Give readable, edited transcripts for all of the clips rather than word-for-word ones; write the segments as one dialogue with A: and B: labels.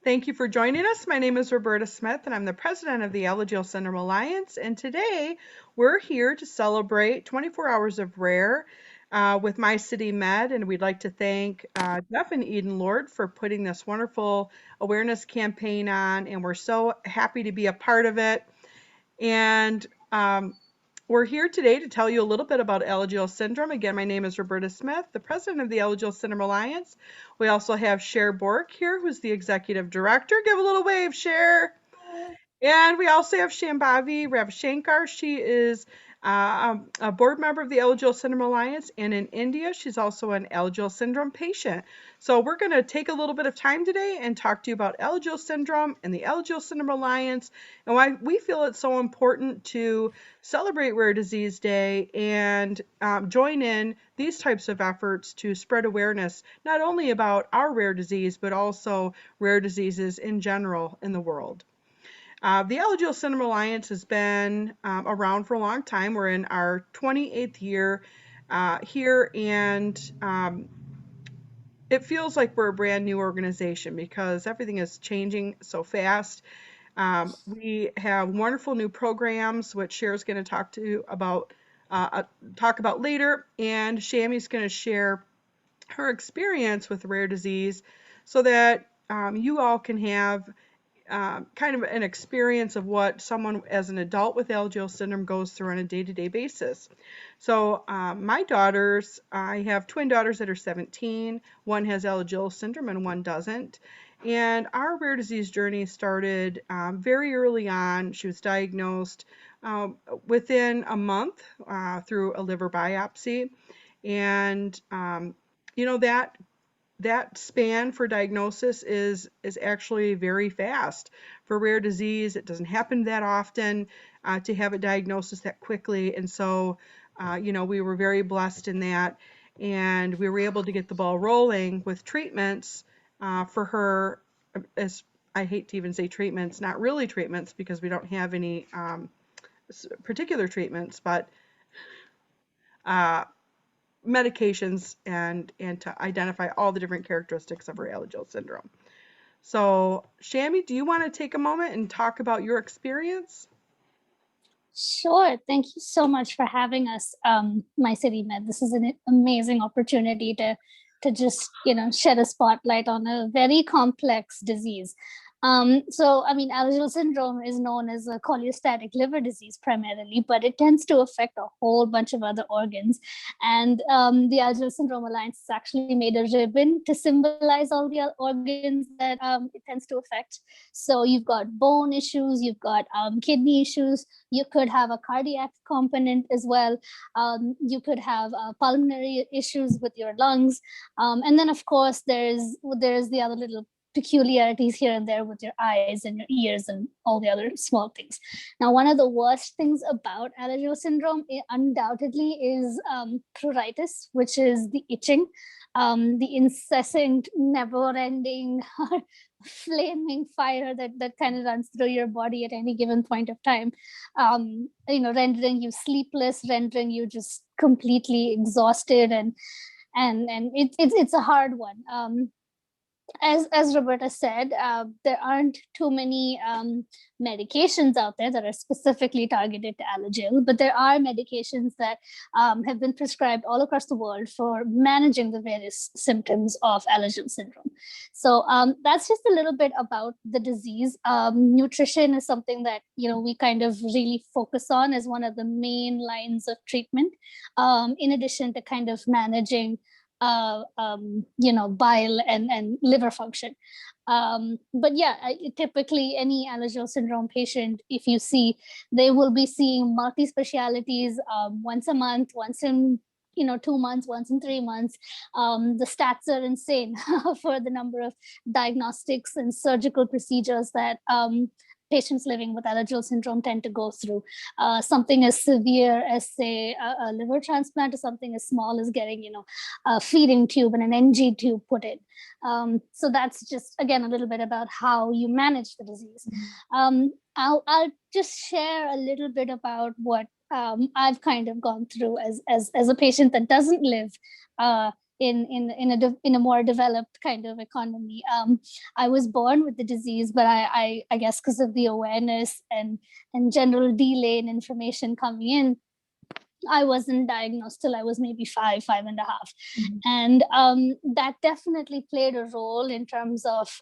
A: Thank you for joining us. My name is Roberta Smith, and I'm the president of the Alagille Syndrome Alliance. And today we're here to celebrate 24 hours of rare with My City Med. And we'd like to thank Jeff and Eden Lord for putting this wonderful awareness campaign on. And we're so happy to be a part of it. And we're here today to tell you a little bit about Alagille syndrome. Again, my name is Roberta Smith, the president of the Alagille Syndrome Alliance. We also have Cher Bork here, who's the executive director. Give a little wave, Cher. And we also have Shambhavi Ravshankar. She is a board member of the Alagille Syndrome Alliance, and in India, she's also an Alagille syndrome patient. So we're going to take a little bit of time today and talk to you about Alagille syndrome and the Alagille Syndrome Alliance and why we feel it's so important to celebrate Rare Disease Day and join in these types of efforts to spread awareness not only about our rare disease, but also rare diseases in general in the world. The Alagille Syndrome Alliance has been around for a long time. We're in our 28th year here, and it feels like we're a brand new organization because everything is changing so fast. We have wonderful new programs, which Cher's going to talk about later, and Shami's going to share her experience with rare disease so that you all can have kind of an experience of what someone as an adult with Alagille syndrome goes through on a day-to-day basis. So my daughters, I have twin daughters that are 17. One has Alagille syndrome and one doesn't. And our rare disease journey started very early on. She was diagnosed within a month through a liver biopsy. And, that span for diagnosis is actually very fast. For rare disease, it doesn't happen that often to have a diagnosis that quickly. And so, we were very blessed in that. And we were able to get the ball rolling with treatments for her, as I hate to even say treatments, not really treatments because we don't have any particular treatments, but medications and to identify all the different characteristics of her Alagille syndrome. So, Shami, do you want to take a moment and talk about your experience?
B: Sure. Thank you so much for having us, My City Med. This is an amazing opportunity to just shed a spotlight on a very complex disease. Alagille syndrome is known as a cholestatic liver disease primarily, but it tends to affect a whole bunch of other organs. And the Alagille Syndrome Alliance has actually made a ribbon to symbolize all the organs that it tends to affect. So you've got bone issues, you've got kidney issues, you could have a cardiac component as well. You could have pulmonary issues with your lungs. And then, of course, there's the other little peculiarities here and there with your eyes and your ears and all the other small things. Now, one of the worst things about Alagille syndrome undoubtedly is pruritus, which is the itching, the incessant, never-ending, flaming fire that kind of runs through your body at any given point of time, rendering you sleepless, rendering you just completely exhausted, and it's a hard one. As Roberta said, there aren't too many medications out there that are specifically targeted to Alagille, but there are medications that have been prescribed all across the world for managing the various symptoms of Alagille syndrome. So that's just a little bit about the disease. Nutrition is something that we kind of really focus on as one of the main lines of treatment, in addition to kind of managing bile and liver function. But yeah, typically any Alagille syndrome patient, if you see, they will be seeing multi-specialities once a month, once in 2 months, once in 3 months. The stats are insane for the number of diagnostics and surgical procedures that patients living with Alagille syndrome tend to go through. Something as severe as, say, a liver transplant, or something as small as getting, a feeding tube and an NG tube put in. So that's just, again, a little bit about how you manage the disease. I'll just share a little bit about what I've kind of gone through as a patient that doesn't live in a more developed kind of economy. I was born with the disease, but I guess because of the awareness and general delay in information coming in, I wasn't diagnosed till I was maybe 5.5.
C: Mhm.
B: And that definitely played a role in terms of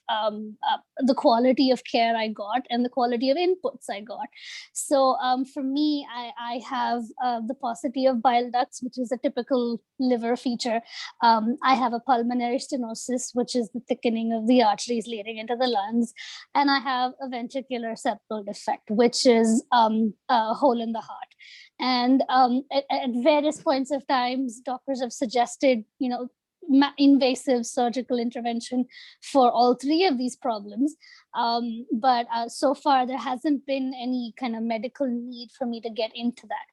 B: the quality of care I got and the quality of inputs I got. So for me, I have the paucity of bile ducts, which is a typical liver feature. I have a pulmonary stenosis, which is the thickening of the arteries leading into the lungs. And I have a ventricular septal defect, which is a hole in the heart. And at various points of times, doctors have suggested, invasive surgical intervention for all three of these problems. But so far, there hasn't been any kind of medical need for me to get into that.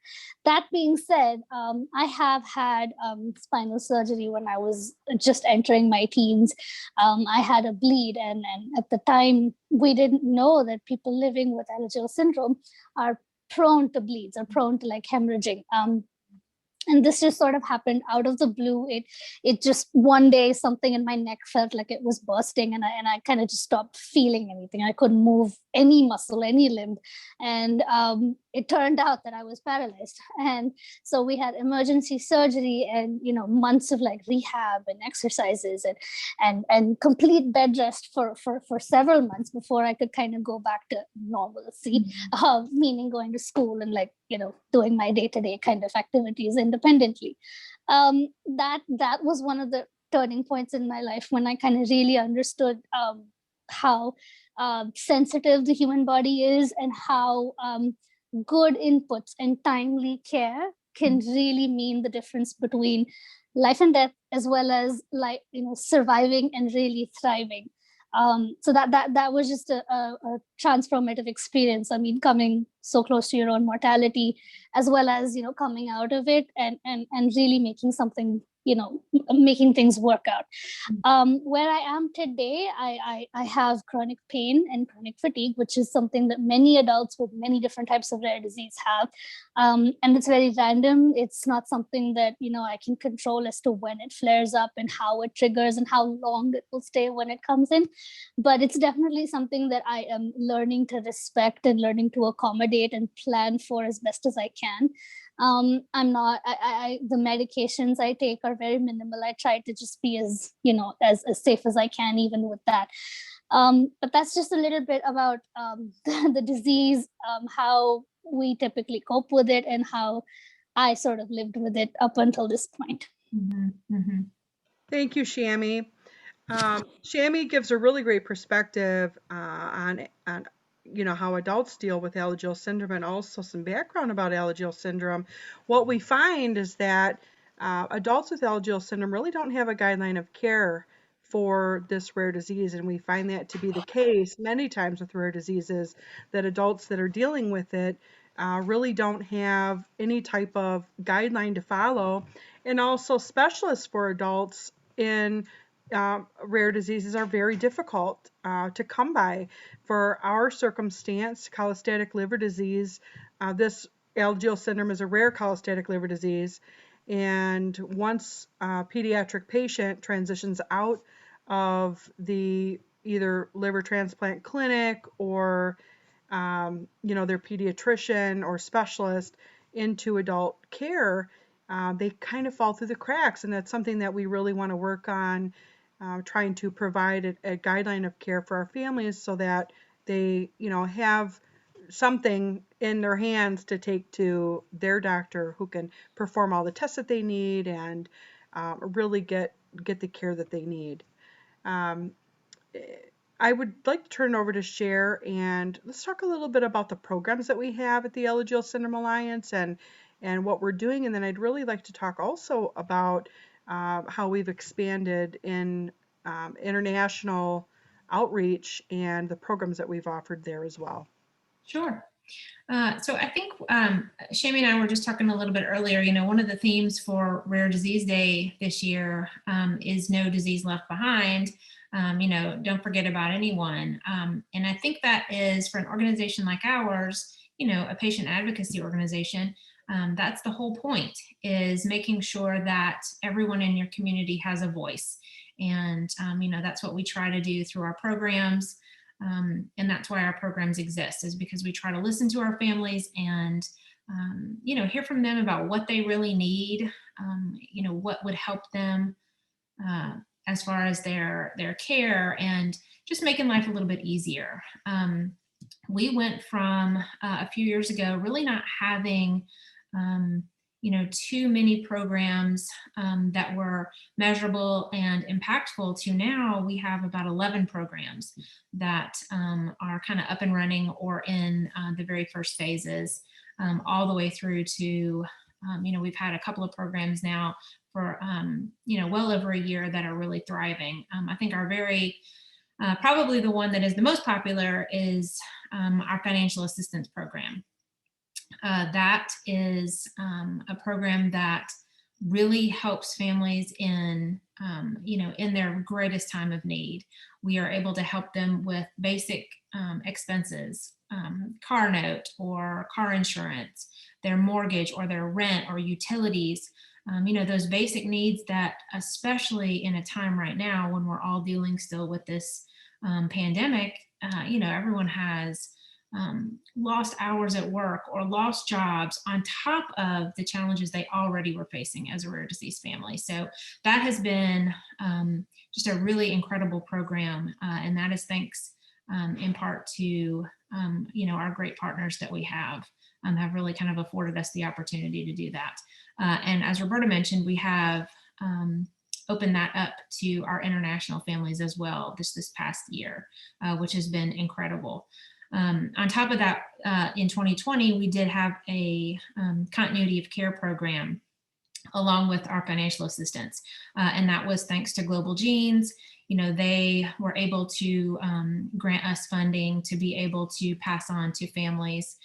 B: That being said, I have had spinal surgery when I was just entering my teens. I had a bleed, and at the time, we didn't know that people living with Alagille syndrome are prone to bleeds or prone to like hemorrhaging. And this just sort of happened out of the blue. It just one day something in my neck felt like it was bursting, and I kind of just stopped feeling anything. I couldn't move any muscle, any limb, and it turned out that I was paralyzed. And so we had emergency surgery, and months of like rehab and exercises and complete bed rest for several months before I could kind of go back to normalcy, meaning going to school and like doing my day-to-day kind of activities independently. That was one of the turning points in my life when I kind of really understood how sensitive the human body is, and how good inputs and timely care can really mean the difference between life and death, as well as like surviving and really thriving. So that was just a transformative experience. I mean, coming so close to your own mortality, as well as coming out of it and really making something, making things work out. Where I am today, I have chronic pain and chronic fatigue, which is something that many adults with many different types of rare disease have. And it's very random. It's not something that I can control as to when it flares up and how it triggers and how long it will stay when it comes in. But it's definitely something that I am learning to respect and learning to accommodate and plan for as best as I can. I'm not, the medications I take are very minimal. I try to just be as, as safe as I can, even with that. But that's just a little bit about the disease, how we typically cope with it, and how I sort of lived with it up until this point.
C: Mm-hmm. Mm-hmm.
A: Thank you, Shami. Shami gives a really great perspective on how adults deal with Alagille syndrome, and also some background about Alagille syndrome. What we find is that adults with Alagille syndrome really don't have a guideline of care for this rare disease, and we find that to be the case many times with rare diseases, that adults that are dealing with it really don't have any type of guideline to follow. And also specialists for adults in rare diseases are very difficult to come by. For our circumstance, cholestatic liver disease, this Alagille syndrome is a rare cholestatic liver disease. And once a pediatric patient transitions out of the either liver transplant clinic or their pediatrician or specialist into adult care, they kind of fall through the cracks. And that's something that we really want to work on, trying to provide a guideline of care for our families so that they, have something in their hands to take to their doctor who can perform all the tests that they need and really get the care that they need. Um, I would like to turn it over to Cher, and let's talk a little bit about the programs that we have at the Alagille Syndrome Alliance and what we're doing. And then I'd really like to talk also about how we've expanded in international outreach and the programs that we've offered there as well.
C: Sure. So I think Shami and I were just talking a little bit earlier, one of the themes for Rare Disease Day this year is No Disease Left Behind. Don't forget about anyone. And I think that is, for an organization like ours, a patient advocacy organization, That's the whole point, is making sure that everyone in your community has a voice. And, that's what we try to do through our programs. And that's why our programs exist, is because we try to listen to our families and, hear from them about what they really need, what would help them uh, as far as their care, and just making life a little bit easier. We went from a few years ago really not having too many programs that were measurable and impactful, to now we have about 11 programs that are kind of up and running or in the very first phases, all the way through to we've had a couple of programs now for well over a year that are really thriving. I think our very probably the one that is the most popular is our financial assistance program. That is a program that really helps families in in their greatest time of need. We are able to help them with basic expenses, car note or car insurance, their mortgage or their rent or utilities. Those basic needs that, especially in a time right now when we're all dealing still with this pandemic, everyone has lost hours at work or lost jobs on top of the challenges they already were facing as a rare disease family. So that has been just a really incredible program. And that is thanks in part to, our great partners that we have really kind of afforded us the opportunity to do that. And as Roberta mentioned, we have opened that up to our international families as well this past year, which has been incredible. On top of that, in 2020, we did have a continuity of care program along with our financial assistance. And that was thanks to Global Genes. They were able to grant us funding to be able to pass on to families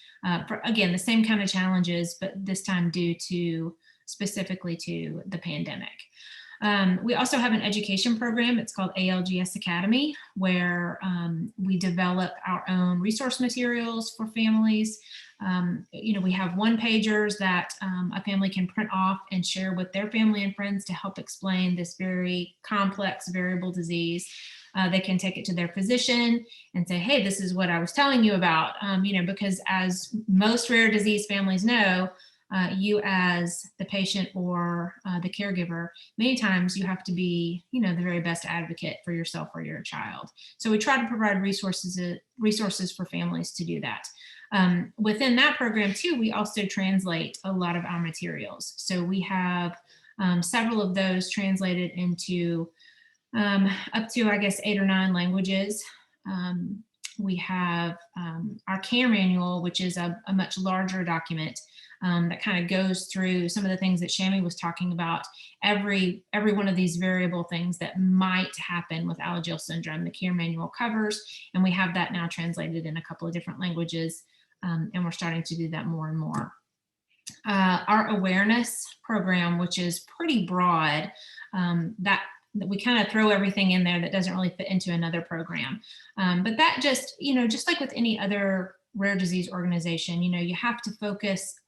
C: for, again, the same kind of challenges, but this time due to specifically to the pandemic. We also have an education program. It's called ALGS Academy, where we develop our own resource materials for families. We have one-pagers that a family can print off and share with their family and friends to help explain this very complex variable disease. They can take it to their physician and say, hey, this is what I was telling you about, because as most rare disease families know, you as the patient or the caregiver, many times you have to be, the very best advocate for yourself or your child. So we try to provide resources for families to do that. Within that program too, we also translate a lot of our materials. So we have several of those translated into up to, I guess, 8 or 9 languages. We have our care manual, which is a much larger document that kind of goes through some of the things that Shami was talking about, every one of these variable things that might happen with Alagille syndrome, the care manual covers, and we have that now translated in a couple of different languages, and we're starting to do that more and more. Our awareness program, which is pretty broad, that we kind of throw everything in there that doesn't really fit into another program. But that just, just like with any other rare disease organization, you have to focus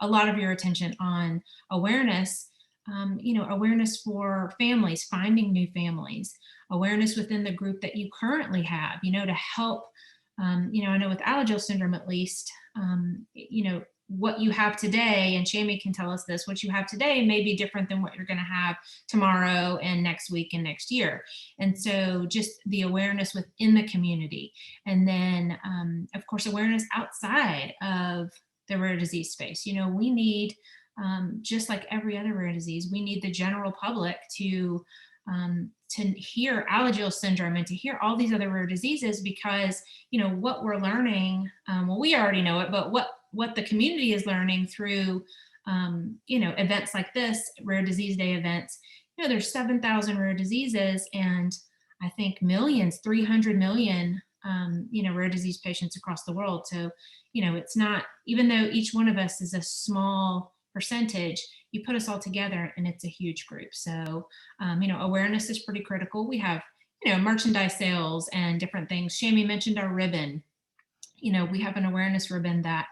C: a lot of your attention on awareness, awareness for families, finding new families, awareness within the group that you currently have, to help, I know with Alagille syndrome, at least, what you have today, and Shami can tell us this, what you have today may be different than what you're going to have tomorrow and next week and next year. And so just the awareness within the community. And then, of course, awareness outside of the rare disease space. We need, just like every other rare disease, we need the general public to hear Alagille syndrome and to hear all these other rare diseases, because, what we're learning, well, we already know it, but what the community is learning through, events like this, Rare Disease Day events, there's 7,000 rare diseases, and I think 300 million, rare disease patients across the world. So, it's not, even though each one of us is a small percentage, you put us all together and it's a huge group. So, awareness is pretty critical. We have, merchandise sales and different things. Shami mentioned our ribbon. We have an awareness ribbon that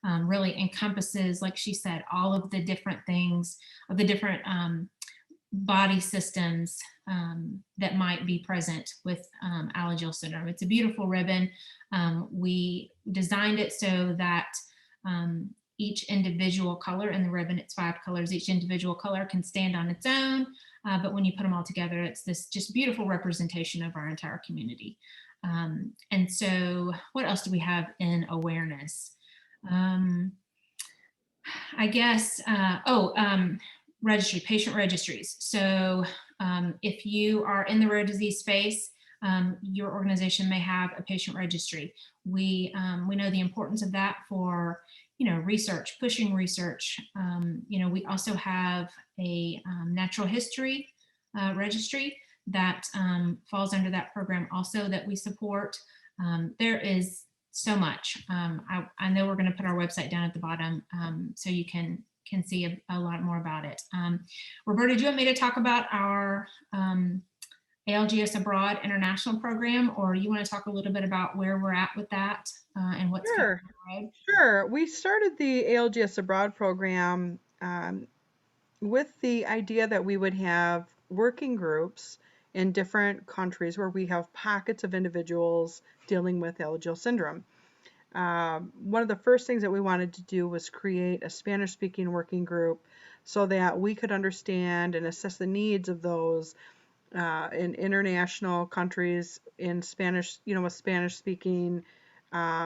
C: really encompasses, like she said, all of the different things, of the different body systems that might be present with Alagille syndrome. It's a beautiful ribbon. We designed it so that each individual color in the ribbon, it's 5 colors, each individual color can stand on its own, but when you put them all together, it's this just beautiful representation of our entire community. And so what else do we have in awareness? I guess, registry, patient registries. So if you are in the rare disease space, your organization may have a patient registry. We know the importance of that for, research, pushing research. We also have a natural history registry that falls under that program also that we support. There is so much. I know we're going to put our website down at the bottom so you can see a lot more about it. Roberta, do you want me to talk about our ALGS Abroad International Program, or you want to talk a little bit about where we're at with that and what's coming
A: Sure.
C: down the road?
A: Sure. We started the ALGS Abroad program with the idea that we would have working groups in different countries where we have pockets of individuals dealing with Alagille syndrome. One of the first things that we wanted to do was create a Spanish-speaking working group so that we could understand and assess the needs of those in international countries in Spanish, with Spanish-speaking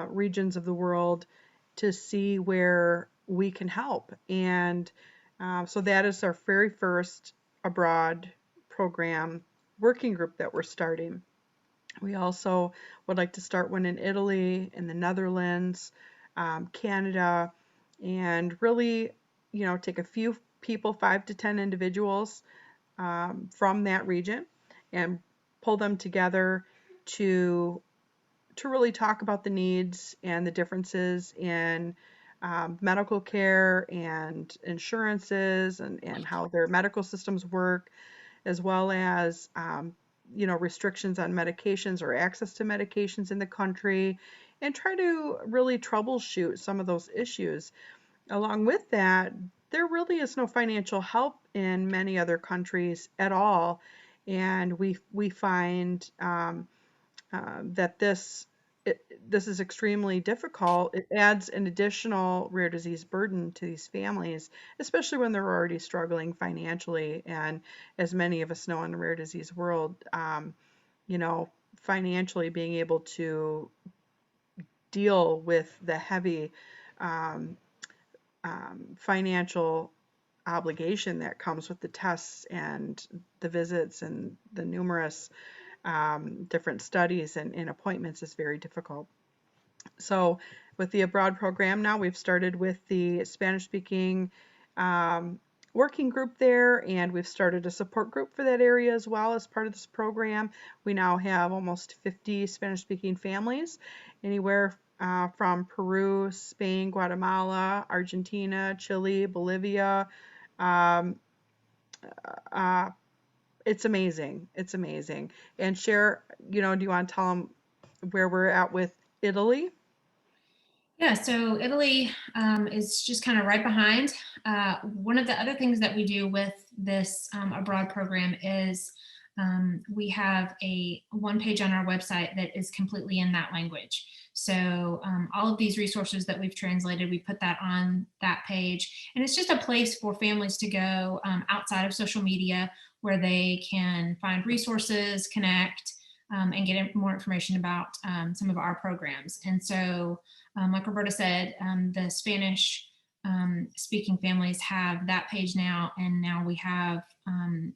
A: regions of the world to see where we can help. And so that is our very first abroad program working group that we're starting. We also would like to start one in Italy, in the Netherlands, Canada, and really, take a few people, 5 to 10 individuals from that region and pull them together to really talk about the needs and the differences in medical care and insurances and how their medical systems work, as well as restrictions on medications or access to medications in the country, and try to really troubleshoot some of those issues. Along with that, there really is no financial help in many other countries at all, and we find that this is extremely difficult. It adds an additional rare disease burden to these families, especially when they're already struggling financially. And as many of us know in the rare disease world, financially being able to deal with the heavy financial obligation that comes with the tests and the visits and the numerous different studies and appointments is very difficult. So with the abroad program now, we've started with the Spanish-speaking working group there, and we've started a support group for that area as well as part of this program. We now have almost 50 Spanish-speaking families, anywhere from Peru, Spain, Guatemala, Argentina, Chile, Bolivia. It's amazing. It's amazing. And share, do you want to tell them where we're at with Italy?
C: Yeah, so Italy is just kind of right behind. One of the other things that we do with this abroad program is we have one page on our website that is completely in that language. So all of these resources that we've translated, we put that on that page. And it's just a place for families to go outside of social media where they can find resources, connect, and get more information about some of our programs. And so, like Roberta said, the Spanish speaking families have that page now, and now we have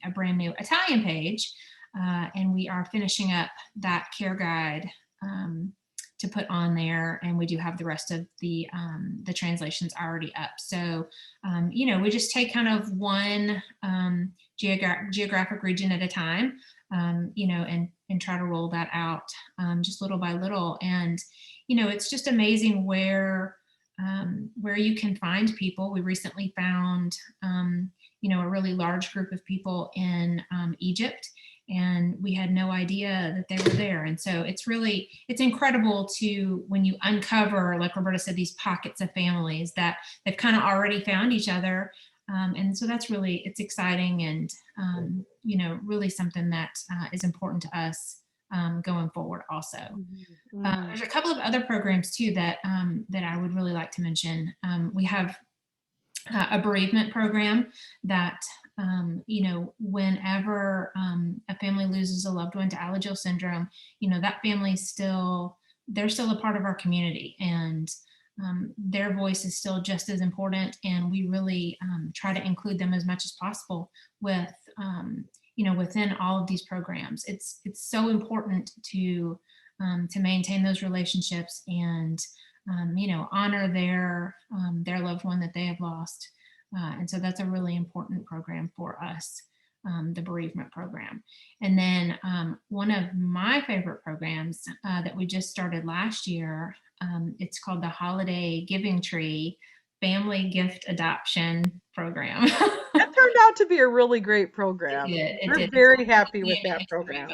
C: a brand new Italian page, and we are finishing up that care guide to put on there, and we do have the rest of the translations already up. So, we just take kind of one geographic region at a time, and try to roll that out just little by little. And, it's just amazing where you can find people. We recently found, a really large group of people in Egypt. and we had no idea that they were there. And so it's incredible to, when you uncover, like Roberta said, these pockets of families that they've kind of already found each other. And so it's exciting, and really something that is important to us going forward also. There's a couple of other programs too that I would really like to mention. We have a bereavement program that, whenever a family loses a loved one to Alagille syndrome, that family's they're still a part of our community, and their voice is still just as important. And we really try to include them as much as possible with, within all of these programs. It's so important to maintain those relationships and honor their loved one that they have lost. And so that's a really important program for us, the bereavement program. And then one of my favorite programs that we just started last year, it's called the Holiday Giving Tree Family Gift Adoption Program.
A: That turned out to be a really great program. We're very happy with that program.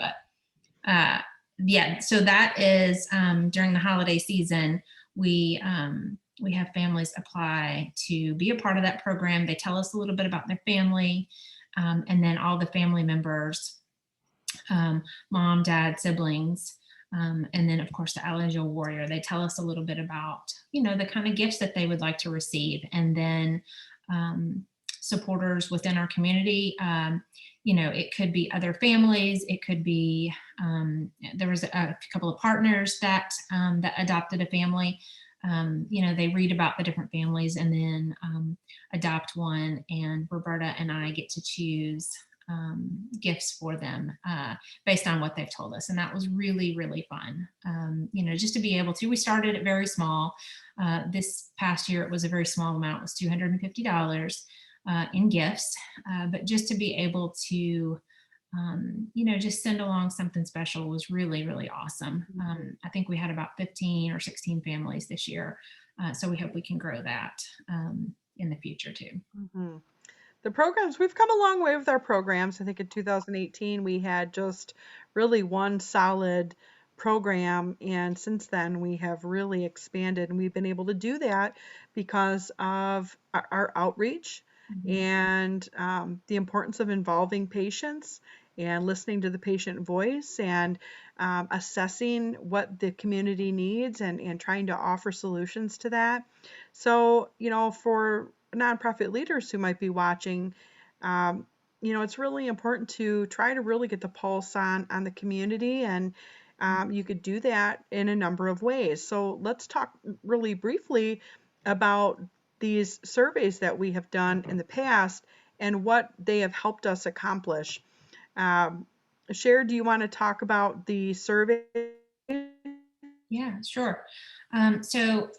C: Yeah, so that is during the holiday season, we have families apply to be a part of that program. They tell us a little bit about their family, and then all the family members, mom, dad, siblings, and then of course the Alagille warrior, they tell us a little bit about, the kind of gifts that they would like to receive. And then supporters within our community, it could be other families, it could be, there was a couple of partners that adopted a family. They read about the different families and then adopt one, and Roberta and I get to choose gifts for them based on what they've told us. And that was really, really fun. Just to be able to, we started it very small. This past year, it was a very small amount, it was $250 in gifts, but just to be able to, just send along something special was really, really awesome. I think we had about 15 or 16 families this year. So we hope we can grow that in the future too.
A: The programs, we've come a long way with our programs. I think in 2018, we had just really one solid program. And since then, we have really expanded, and we've been able to do that because of our outreach and the importance of involving patients and listening to the patient voice and assessing what the community needs and trying to offer solutions to that. So, for nonprofit leaders who might be watching, it's really important to try to really get the pulse on the community, and you could do that in a number of ways. So let's talk really briefly about these surveys that we have done in the past and what they have helped us accomplish. Cher, do you want to talk about the survey?
C: Yeah, sure. So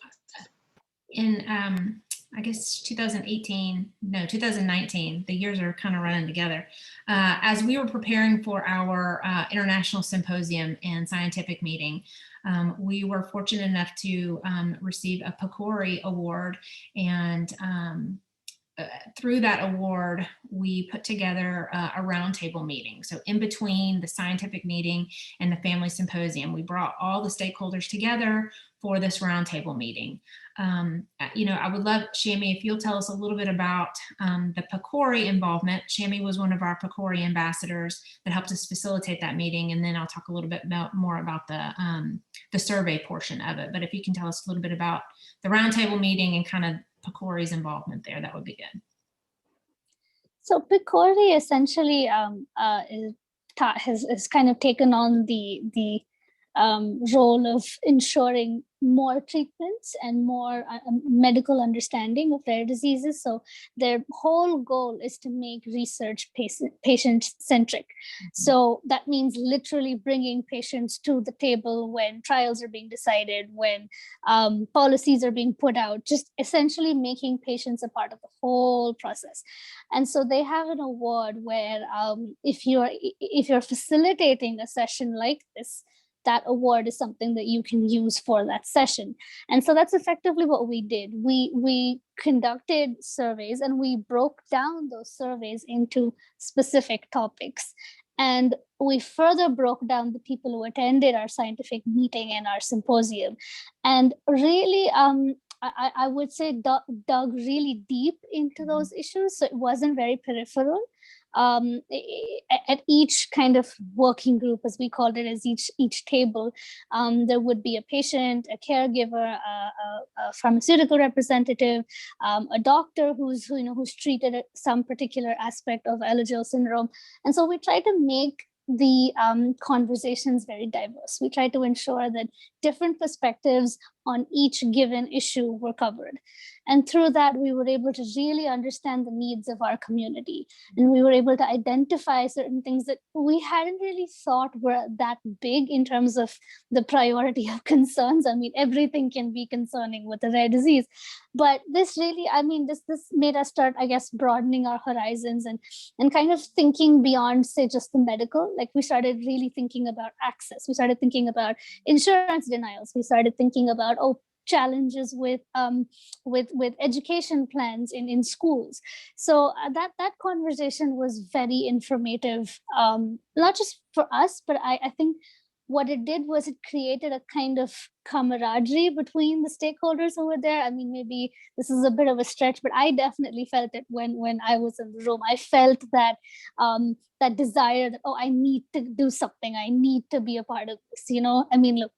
C: in, I guess 2019, the years are kind of running together. As we were preparing for our international symposium and scientific meeting, we were fortunate enough to receive a PCORI award, and through that award, we put together a roundtable meeting. So in between the scientific meeting and the family symposium, we brought all the stakeholders together for this roundtable meeting. I would love, Shami, if you'll tell us a little bit about the PCORI involvement. Shami was one of our PCORI ambassadors that helped us facilitate that meeting, and then I'll talk a little bit more about the survey portion of it. But if you can tell us a little bit about the roundtable meeting and kind of PCORI's involvement there, that would be good.
B: So PCORI essentially has kind of taken on the role of ensuring more treatments and more medical understanding of rare diseases. So their whole goal is to make research patient-centric. So that means literally bringing patients to the table when trials are being decided, when policies are being put out, just essentially making patients a part of the whole process. And so they have an award where if you're facilitating a session like this, that award is something that you can use for that session. And so that's effectively what we did. We conducted surveys, and we broke down those surveys into specific topics. And we further broke down the people who attended our scientific meeting and our symposium, and really I would say dug really deep into those issues. So it wasn't very peripheral. At each kind of working group, as we called it, as each table, there would be a patient, a caregiver, a pharmaceutical representative, a doctor who's treated some particular aspect of Alagille syndrome. And so we try to make the conversations very diverse. We try to ensure that different perspectives on each given issue were covered. And through that, we were able to really understand the needs of our community. And we were able to identify certain things that we hadn't really thought were that big in terms of the priority of concerns. I mean, everything can be concerning with a rare disease. But this really, I mean, this made us start, I guess, broadening our horizons and kind of thinking beyond, say, just the medical. Like we started really thinking about access. We started thinking about insurance denials. We started thinking about, challenges with education plans in schools. So that conversation was very informative, not just for us, but I think what it did was it created a kind of camaraderie between the stakeholders who were there. I mean, maybe this is a bit of a stretch, but I definitely felt it when I was in the room. I felt that that desire that, I need to do something. I need to be a part of this. I mean, look,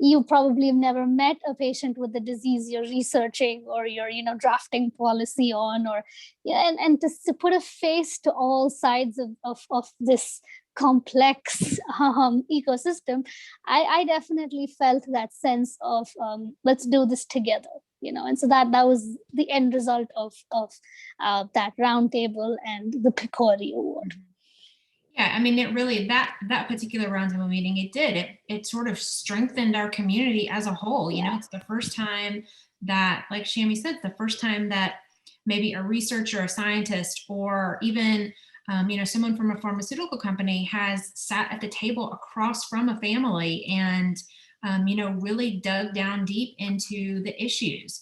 B: you probably have never met a patient with the disease you're researching or you're drafting policy on, or and to put a face to all sides of this complex ecosystem. I definitely felt that sense of let's do this together, and so that was the end result of that roundtable and the PCORI award.
C: Yeah, I mean, it really, that particular roundtable meeting, it sort of strengthened our community as a whole. It's the first time that, like Shami said, the first time that maybe a researcher, a scientist, or even someone from a pharmaceutical company has sat at the table across from a family and really dug down deep into the issues.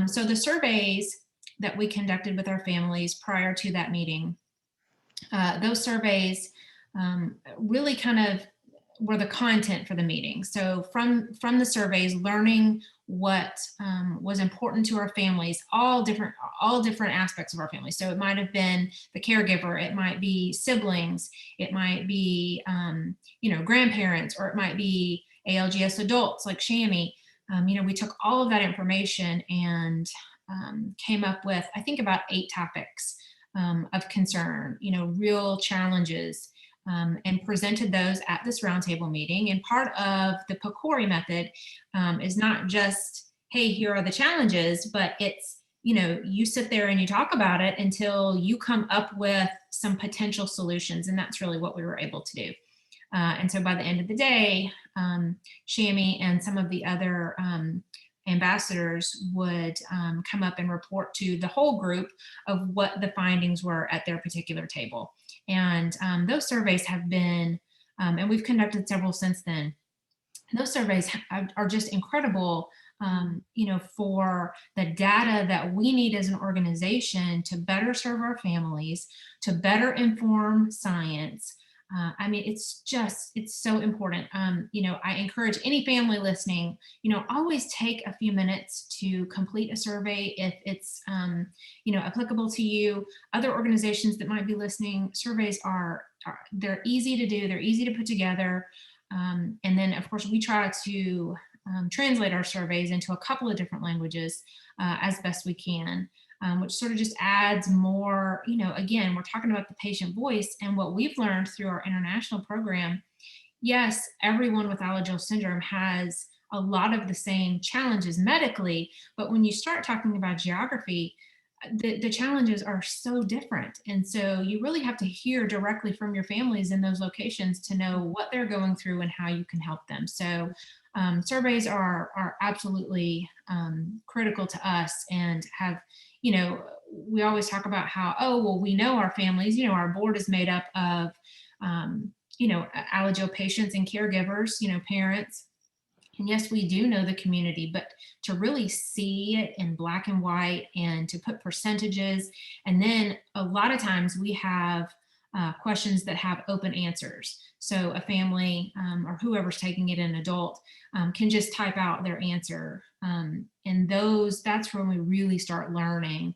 C: So the surveys that we conducted with our families prior to that meeting, those surveys really kind of were the content for the meeting. So from the surveys, learning what was important to our families, all different aspects of our family. So it might have been the caregiver, it might be siblings, it might be grandparents, or it might be ALGS adults like Shami. We took all of that information and came up with, I think, about 8 topics of concern, real challenges, and presented those at this roundtable meeting. And part of the PCORI method is not just, hey, here are the challenges, but it's, you sit there and you talk about it until you come up with some potential solutions. And that's really what we were able to do. And so by the end of the day, Shami and some of the other ambassadors would come up and report to the whole group of what the findings were at their particular table. And those surveys have been, and we've conducted several since then, and those surveys are just incredible, for the data that we need as an organization to better serve our families, to better inform science. I mean, it's so important. I encourage any family listening, always take a few minutes to complete a survey if it's, applicable to you. Other organizations that might be listening, surveys they're easy to do, they're easy to put together. And then, of course, we try to translate our surveys into a couple of different languages as best we can. Which sort of just adds more, again, we're talking about the patient voice, and what we've learned through our international program. Yes, everyone with Alagille syndrome has a lot of the same challenges medically, but when you start talking about geography, the challenges are so different. And so you really have to hear directly from your families in those locations to know what they're going through and how you can help them. So surveys are absolutely critical to us, and have, we always talk about how, we know our families, our board is made up of, Alagille patients and caregivers, parents. And yes, we do know the community, but to really see it in black and white and to put percentages, and then a lot of times we have questions that have open answers. So a family or whoever's taking it, an adult, can just type out their answer. And that's when we really start learning.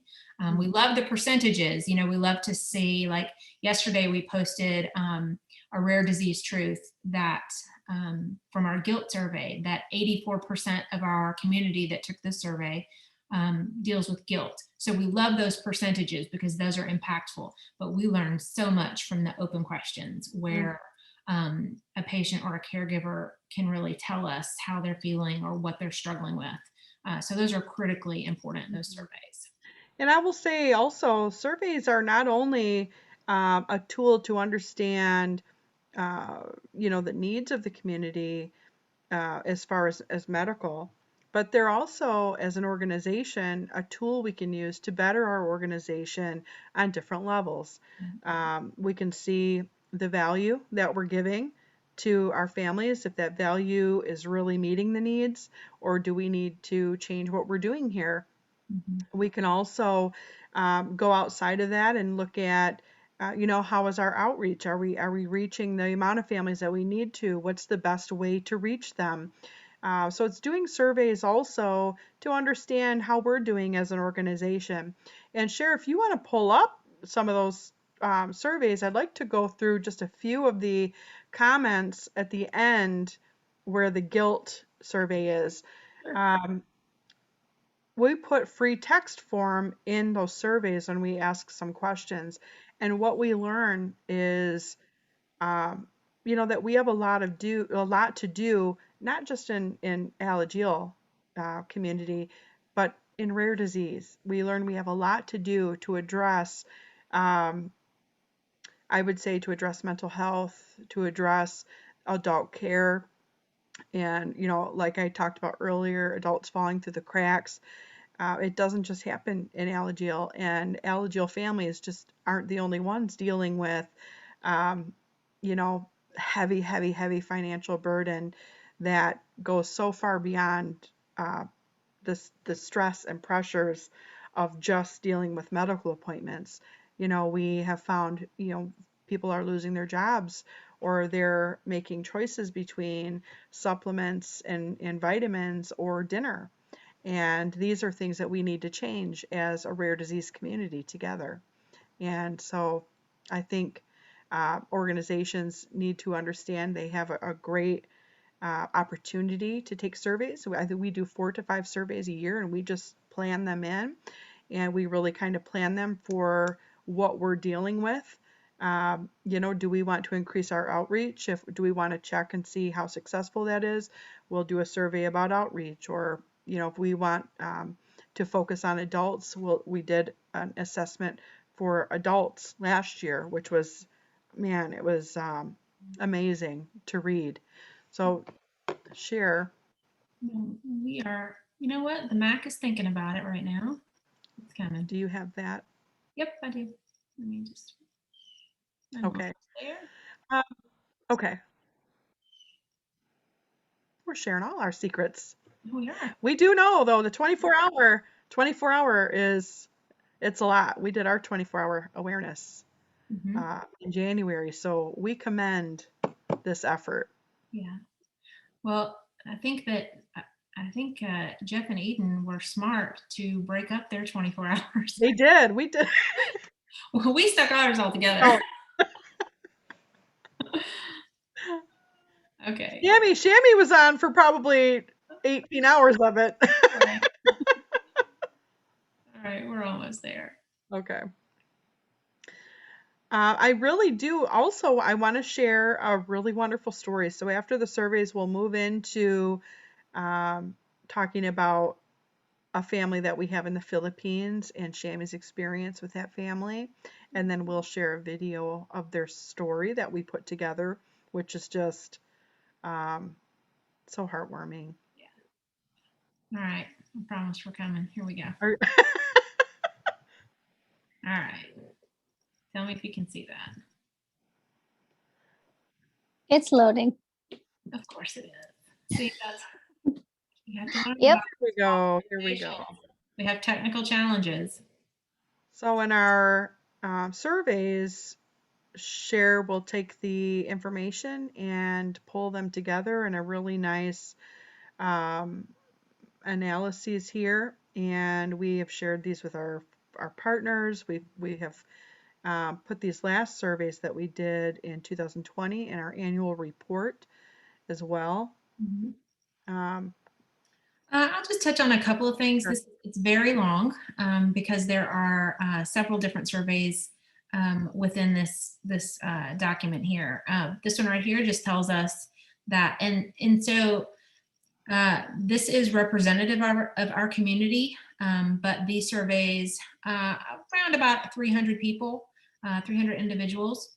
C: We love the percentages. We love to see, like yesterday we posted a rare disease truth that from our guilt survey, that 84% of our community that took this survey deals with guilt. So we love those percentages because those are impactful, but we learn so much from the open questions where a patient or a caregiver can really tell us how they're feeling or what they're struggling with. So those are critically important, those surveys.
A: And I will say also, surveys are not only a tool to understand, the needs of the community as far as medical, but they're also, as an organization, a tool we can use to better our organization on different levels. We can see the value that we're giving to our families, if that value is really meeting the needs, or do we need to change what we're doing here? We can also go outside of that and look at, how is our outreach? Are we reaching the amount of families that we need to? What's the best way to reach them? So it's doing surveys also to understand how we're doing as an organization. And Cher, if you want to pull up some of those surveys, I'd like to go through just a few of the comments at the end where the guilt survey is. We put free text form in those surveys when we ask some questions. And what we learn is, that we have a lot to do, not just in Allegeal community, but in rare disease. We learn we have a lot to do to address, I would say, to address mental health, to address adult care, and like I talked about earlier, adults falling through the cracks. It doesn't just happen in Allegeal, and Allegeal families just aren't the only ones dealing with, heavy, heavy, heavy financial burden that goes so far beyond the stress and pressures of just dealing with medical appointments. We have found, people are losing their jobs, or they're making choices between supplements and vitamins or dinner. And these are things that we need to change as a rare disease community together. And so I think organizations need to understand they have a great opportunity to take surveys. So I think we do 4 to 5 surveys a year, and we just plan them in, and we really kind of plan them for what we're dealing with. Do we want to increase our outreach? Do we want to check and see how successful that is? We'll do a survey about outreach. Or if we want to focus on adults, we did an assessment for adults last year, which was, man, it was amazing to read. So share.
C: We are, you know what? The Mac is thinking about it right now. It's coming.
A: Do you have that?
C: Yep, I do. Let me just.
A: Okay.
C: There.
A: Okay. We're sharing all our secrets.
C: We are.
A: We do know, though, the 24-hour it's a lot. We did our 24-hour awareness in January, so we commend this effort.
C: Yeah. Well, I think Jeff and Eden were smart to break up their 24 hours.
A: They did. We did.
C: Well, we stuck ours all together. Oh. Okay.
A: Shammy was on for probably 18 hours of it.
C: All right, we're almost there.
A: Okay. I really do. Also, I want to share a really wonderful story. So after the surveys, we'll move into talking about a family that we have in the Philippines and Shammy's experience with that family. And then we'll share a video of their story that we put together, which is just so heartwarming.
C: Yeah. All right. I promise we're coming. Here we go. All right. Tell me if you can see that.
B: It's loading.
C: Of course it is. See, that's. You have to learn.
B: Yep.
A: Here we go.
C: We have technical challenges.
A: So in our surveys, share, we'll take the information and pull them together in a really nice um, analyses here, and we have shared these with our partners. We have put these last surveys that we did in 2020 in our annual report as well.
C: Mhm.
A: Um,
C: I'll just touch on a couple of things.
A: sure.
C: It's very long because there are several different surveys within this document here. This one right here just tells us that, and so this is representative of our community, but these surveys around about 300 people, 300 individuals.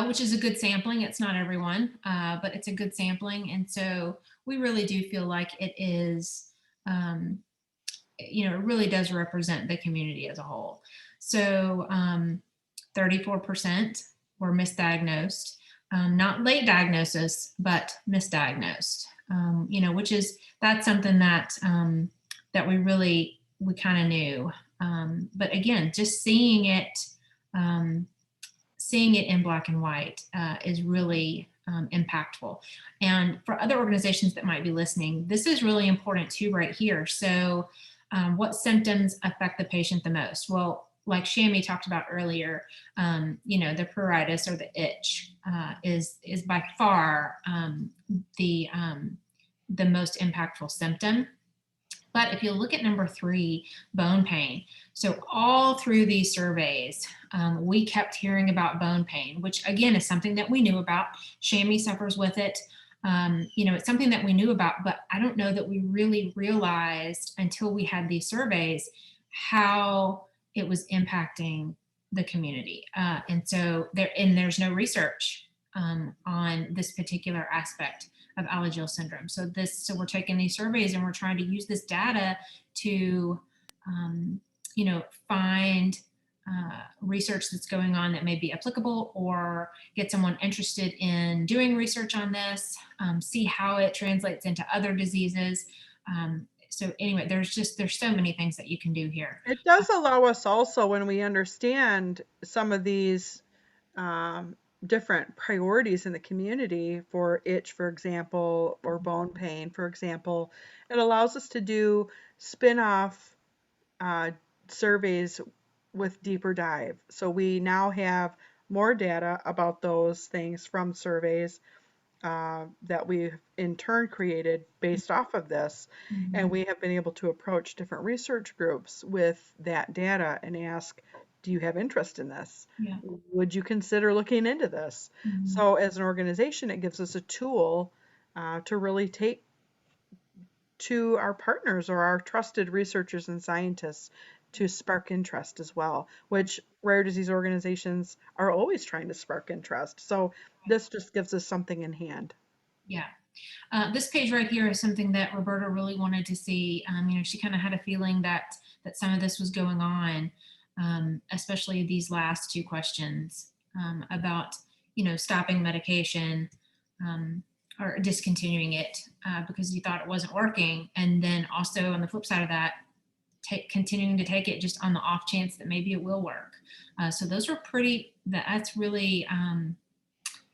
C: Which is a good sampling. It's not everyone, but it's a good sampling. And so we really do feel like it is, it really does represent the community as a whole. So 34% were misdiagnosed, not late diagnosis, but misdiagnosed, which is, that's something that, that we kind of knew. But again, just um, seeing it in black and white is really impactful. And for other organizations that might be listening, this is really important too right here. So what symptoms affect the patient the most? Well, like Shami talked about earlier, the pruritus or the itch is by far the most impactful symptom. But if you look at number 3, bone pain. So all through these surveys, we kept hearing about bone pain, which again is something that we knew about. Shami suffers with it. It's something that we knew about, but I don't know that we really realized until we had these surveys how it was impacting the community. And there's no research on this particular aspect of Alagille syndrome. So we're taking these surveys and we're trying to use this data to, find research that's going on that may be applicable, or get someone interested in doing research on this, see how it translates into other diseases. So anyway, there's so many things that you can do here.
A: It does allow us also, when we understand some of these um, different priorities in the community for itch, for example, or bone pain, for example, it allows us to do spin-off uh, surveys with deeper dive. So we now have more data about those things from surveys that we've in turn created based off of this. And
C: Mhm.
A: we have been able to approach different research groups with that data and ask, do you have interest in this?
C: Yeah.
A: Would you consider looking into this?
C: Mhm.
A: So as an organization, it gives us a tool to really take to our partners or our trusted researchers and scientists to spark interest as well, which rare disease organizations are always trying to spark interest. So this just gives us something in hand.
C: Yeah. This page right here is something that Roberta really wanted to see. She kind of had a feeling that some of this was going on, especially these last 2 questions about stopping medication or discontinuing it because you thought it wasn't working, and then also on the flip side of that, continuing to take it just on the off chance that maybe it will work. So those were that's really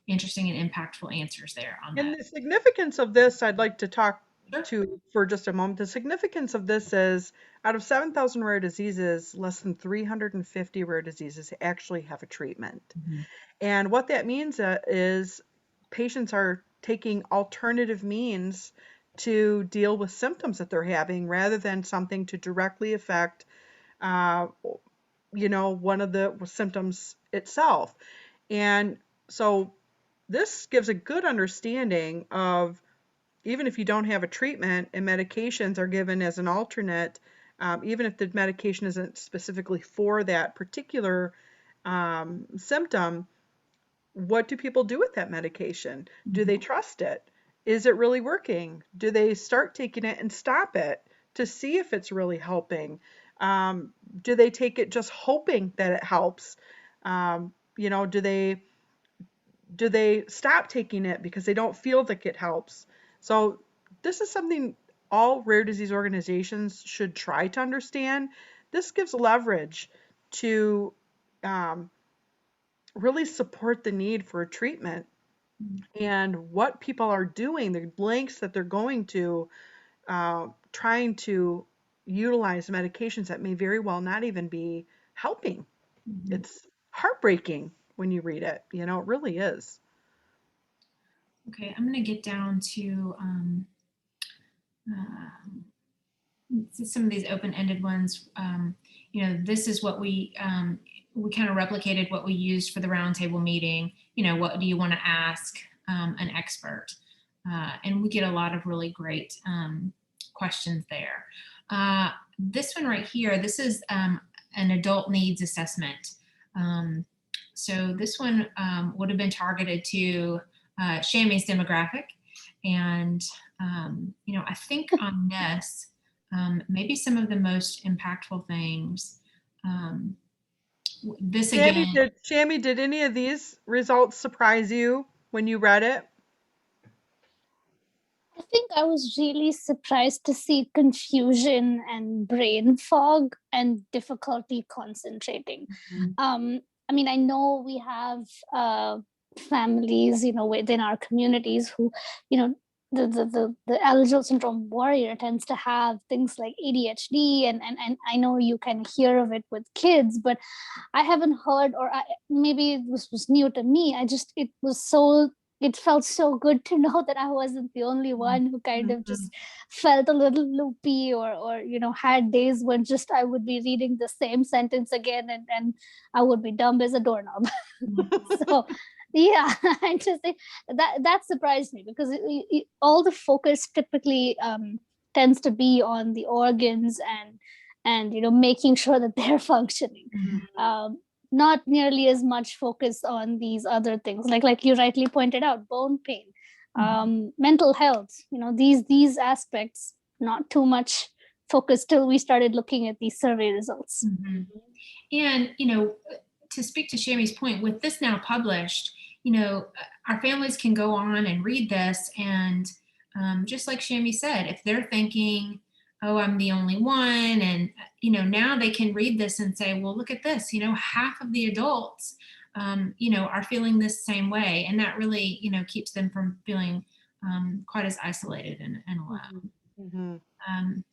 C: interesting and impactful answers there on
A: And
C: that.
A: the significance of this, I'd like to talk
C: Sure.
A: to for just a moment. The significance of this is out of 7,000 rare diseases, less than 350 rare diseases actually have a treatment.
C: Mhm.
A: And what that means is patients are taking alternative means to deal with symptoms that they're having rather than something to directly affect, uh, one of the symptoms itself. And so this gives a good understanding of even if you don't have a treatment and medications are given as an alternate, even if the medication isn't specifically for that particular symptom, what do people do with that medication? Do
C: Mhm.
A: they trust it? Is it really working? Do they start taking it and stop it to see if it's really helping? Do they take it just hoping that it helps? Do they stop taking it because they don't feel like it helps? So this is something all rare disease organizations should try to understand. This gives leverage to um, really support the need for treatment and what people are doing, the lengths that they're going to, trying to utilize medications that may very well not even be helping.
C: Mhm.
A: It's heartbreaking when you read it. You know, it really is.
C: Okay, I'm going to get down to um, some of these open-ended ones. You know, this is what we kind of replicated what we used for the roundtable meeting. You know, what do you want to ask an expert? And we get a lot of really great questions there. This one right here, this is an adult needs assessment. Um, so this one would have been targeted to Shammy's demographic. And, you know, I think on this, maybe some of the most impactful things, um, this
A: Shammy,
C: again,
A: did any of these results surprise you when you read it?
B: I think I was really surprised to see confusion and brain fog and difficulty concentrating.
A: Mhm.
B: Um, I mean, I know we have families, you know, within our communities who, you know, the Alagille syndrome warrior tends to have things like ADHD, and I know you can hear of it with kids, but I haven't heard, or maybe this was new to me. It felt so good to know that I wasn't the only one who kind of
A: Mhm.
B: just felt a little loopy, or had days when just I would be reading the same sentence again, and I would be dumb as a doorknob. So yeah, I just think that surprised me, because all the focus typically tends to be on the organs, and making sure that they're functioning.
C: Mhm.
B: um, Not nearly as much focus on these other things, like you rightly pointed out, bone pain,
C: Mhm.
B: mental health, these aspects, not too much focus till we started looking at these survey results.
C: Mhm. And, you know, to speak to Shammy's point, with this now published, you know, our families can go on and read this. And just like Shammy said, if they're thinking, oh, I'm the only one, and, you know, now they can read this and say, well, look at this, you know, half of the adults, you know, are feeling this same way. And that really, you know, keeps them from feeling quite as isolated and
A: Mhm.
C: alone.
A: Mhm.
C: Um,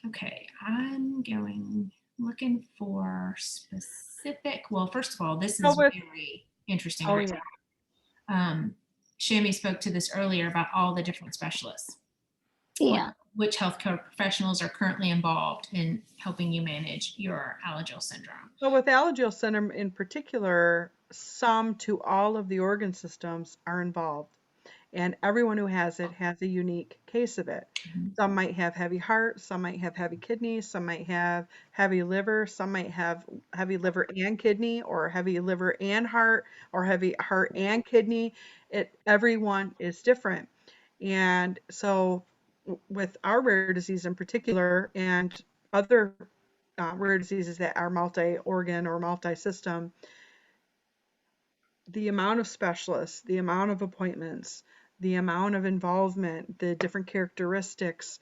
C: Okay, I'm looking for specific. Well, first of all, this
A: So
C: is
A: with
C: very interesting
A: Oh
C: right
A: yeah.
C: now. Shammy spoke to this earlier about all the different specialists,
B: Yeah.
C: which healthcare professionals are currently involved in helping you manage your Alagille syndrome.
A: So with Alagille syndrome in particular, some to all of the organ systems are involved, and everyone who has a unique case of it.
C: Mhm.
A: Some might have heavy heart, some might have heavy kidneys, some might have heavy liver, some might have heavy liver and kidney, or heavy liver and heart, or heavy heart and kidney. Everyone is different. And so with our rare disease in particular and other rare diseases that are multi-organ or multi-system, the amount of specialists, the amount of appointments, the amount of involvement, the different characteristics,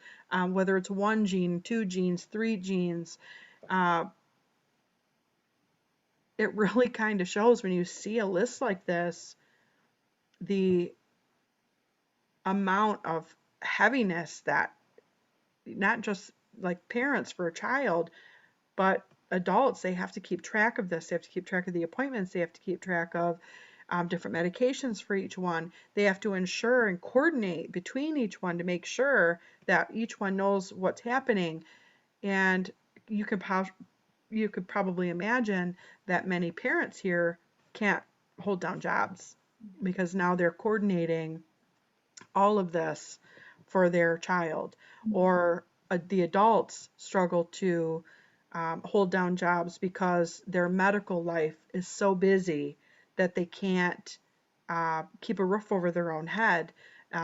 A: whether it's one gene, two genes, three genes, uh, it really kind of shows when you see a list like this, the amount of heaviness that not just like parents for a child, but adults, they have to keep track of this. They have to keep track of the appointments. They have to keep track of different medications for each one. They have to ensure and coordinate between each one to make sure that each one knows what's happening. And you could you could probably imagine that many parents here can't hold down jobs because now they're coordinating all of this for their child, or the adults struggle to hold down jobs because their medical life is so busy that they can't keep a roof over their own head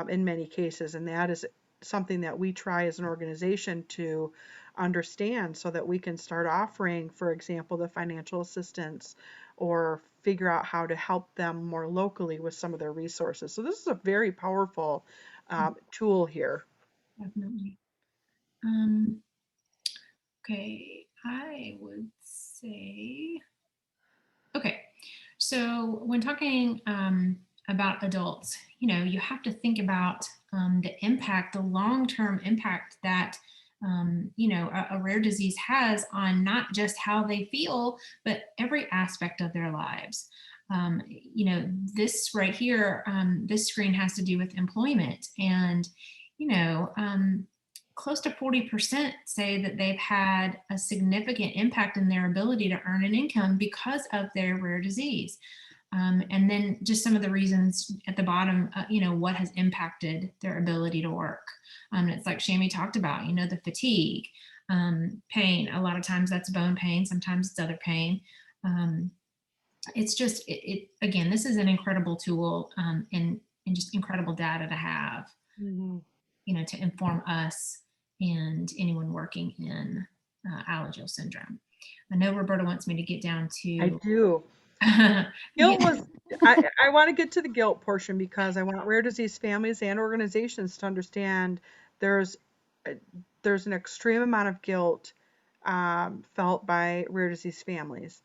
A: in many cases. And that is something that we try as an organization to understand so that we can start offering, for example, the financial assistance or figure out how to help them more locally with some of their resources. So this is a very powerful tool here.
C: Definitely. Um, okay, I would say, okay. So when talking about adults, you have to think about the impact, the long-term impact that a rare disease has on not just how they feel, but every aspect of their lives. This right here, this screen has to do with employment, and you know, um, close to 40% say that they've had a significant impact in their ability to earn an income because of their rare disease. And then just some of the reasons at the bottom, what has impacted their ability to work. It's like Shami talked about, the fatigue, pain. A lot of times that's bone pain, sometimes it's other pain. It's just, again, this is an incredible tool, and just incredible data to have,
A: Mhm.
C: to inform us and anyone working in Alagille syndrome. I know Roberta wants me to get down
A: I
C: to
A: do. Guilt
C: yeah.
A: was, I want to get to the guilt portion because I want rare disease families and organizations to understand there's a- there's an extreme amount of guilt felt by rare disease families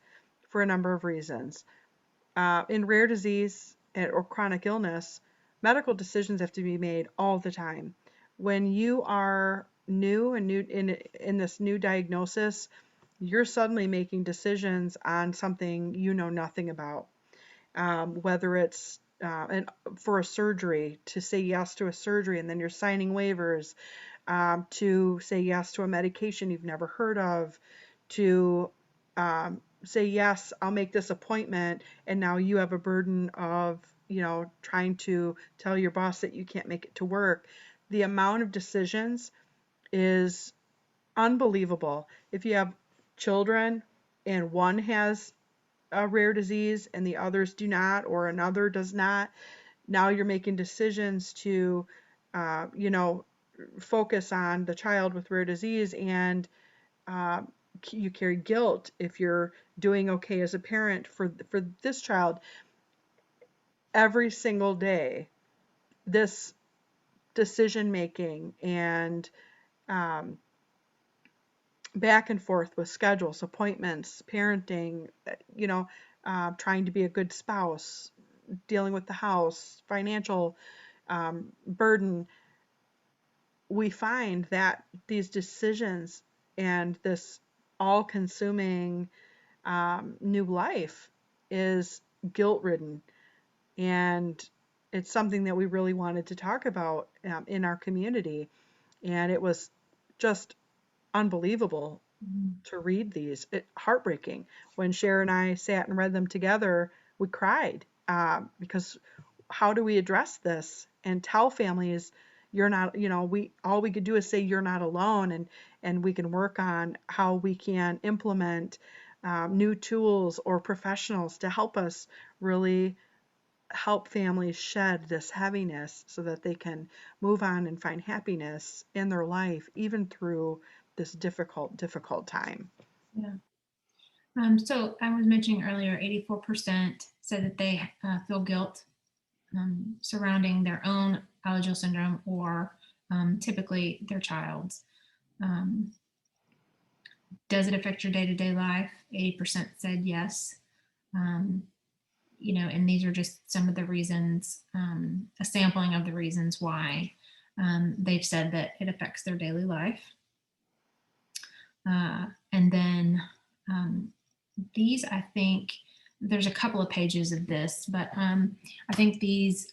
A: for a number of reasons. In rare disease or chronic illness, medical decisions have to be made all the time. When you are new in this new diagnosis, you're suddenly making decisions on something you know nothing about. Whether it's for a surgery, to say yes to a surgery, and then you're signing waivers, to say yes to a medication you've never heard of, to say yes, I'll make this appointment, and now you have a burden of trying to tell your boss that you can't make it to work. The amount of decisions is unbelievable. If you have children and one has a rare disease and the others do not, or another does not, now you're making decisions to, uh, you know, focus on the child with rare disease, and uh, you carry guilt if you're doing okay as a parent for this child. Every single day, this decision making and um, back and forth with schedules, appointments, parenting, trying to be a good spouse, dealing with the house, financial burden, we find that these decisions and this all consuming new life is guilt ridden. And it's something that we really wanted to talk about in our community. And it was just unbelievable to read these. Heartbreaking. When Cher and I sat and read them together, we cried because how do we address this and tell families you're not, we all we could do is say you're not alone, and we can work on how we can implement new tools or professionals to help us really help families shed this heaviness so that they can move on and find happiness in their life even through this difficult time.
C: Yeah. So I was mentioning earlier, 84% said that they feel guilt surrounding their own Alagille syndrome, or typically their child's. Um, does it affect your day-to-day life? 80% said yes. Um, and these are just some of the reasons, a sampling of the reasons why they've said that it affects their daily life. And then these, I think, there's a couple of pages of this, but I think these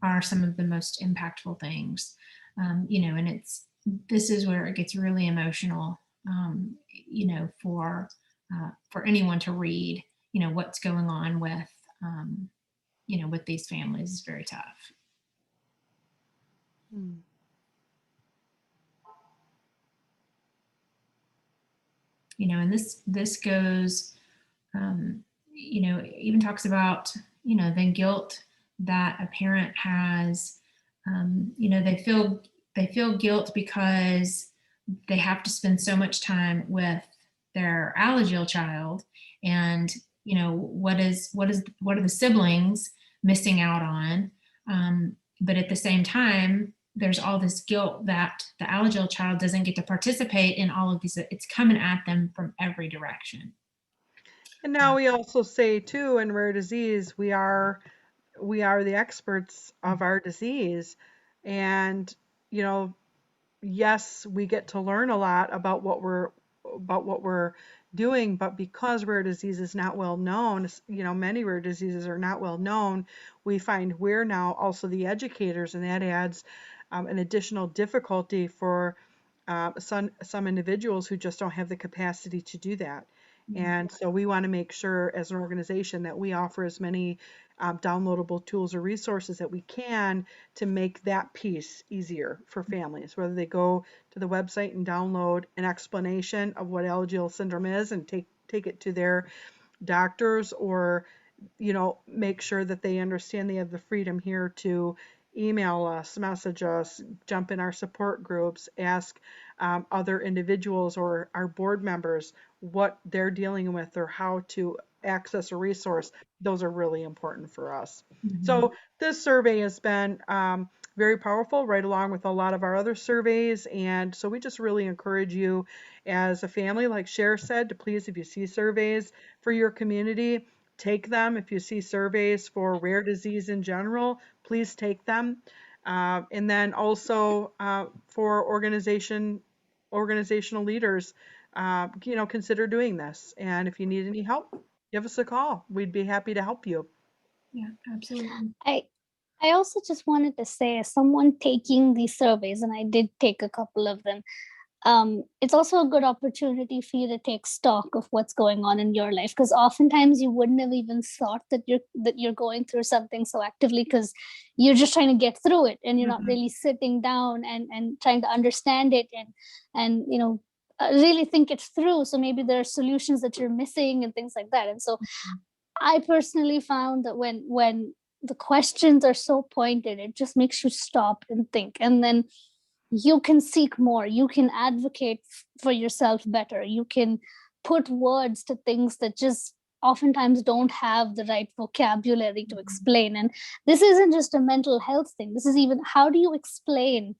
C: are some of the most impactful things, and this is where it gets really emotional, for anyone to read, what's going on with, with these families is very tough.
A: Hmm.
C: And this goes, even talks about, the guilt that a parent has. They feel guilt because they have to spend so much time with their Alagille child, and what are the siblings missing out on? But at the same time, there's all this guilt that the Alagille child doesn't get to participate in all of these. It's coming at them from every direction.
A: And now we also say too, in rare disease, we are the experts of our disease. And, you know, yes, we get to learn a lot about what we're doing, but because rare disease is not well known, many rare diseases are not well known, we find we're now also the educators, and that adds an additional difficulty for some individuals who just don't have the capacity to do that. And so we want to make sure as an organization that we offer as many downloadable tools or resources that we can to make that piece easier for families, whether they go to the website and download an explanation of what Alagille syndrome is and take it to their doctors, or make sure that they understand they have the freedom here to email us, message us, jump in our support groups, ask other individuals or our board members what they're dealing with or how to access a resource. Those are really important for us. So this survey has been very powerful, right along with a lot of our other surveys. And so we just really encourage you as a family, like Cher said, to please, if you see surveys for your community, take them. If you see surveys for rare disease in general, please take them. And then also for organizational leaders, consider doing this. And if you need any help, give us a call. We'd be happy to help you.
C: Yeah, absolutely.
B: I also just wanted to say, as someone taking these surveys, and I did take a couple of them, it's also a good opportunity for you to take stock of what's going on in your life, because oftentimes you wouldn't have even thought that you're going through something so actively, because you're just trying to get through it, and you're not really sitting down and trying to understand it and really think it through. So maybe there are solutions that you're missing and things like that. And so I personally found that when the questions are so pointed, it just makes you stop and think, and then you can seek more, you can advocate for yourself better, you can put words to things that just oftentimes don't have the right vocabulary to explain. And this isn't just a mental health thing, this is even, how do you explain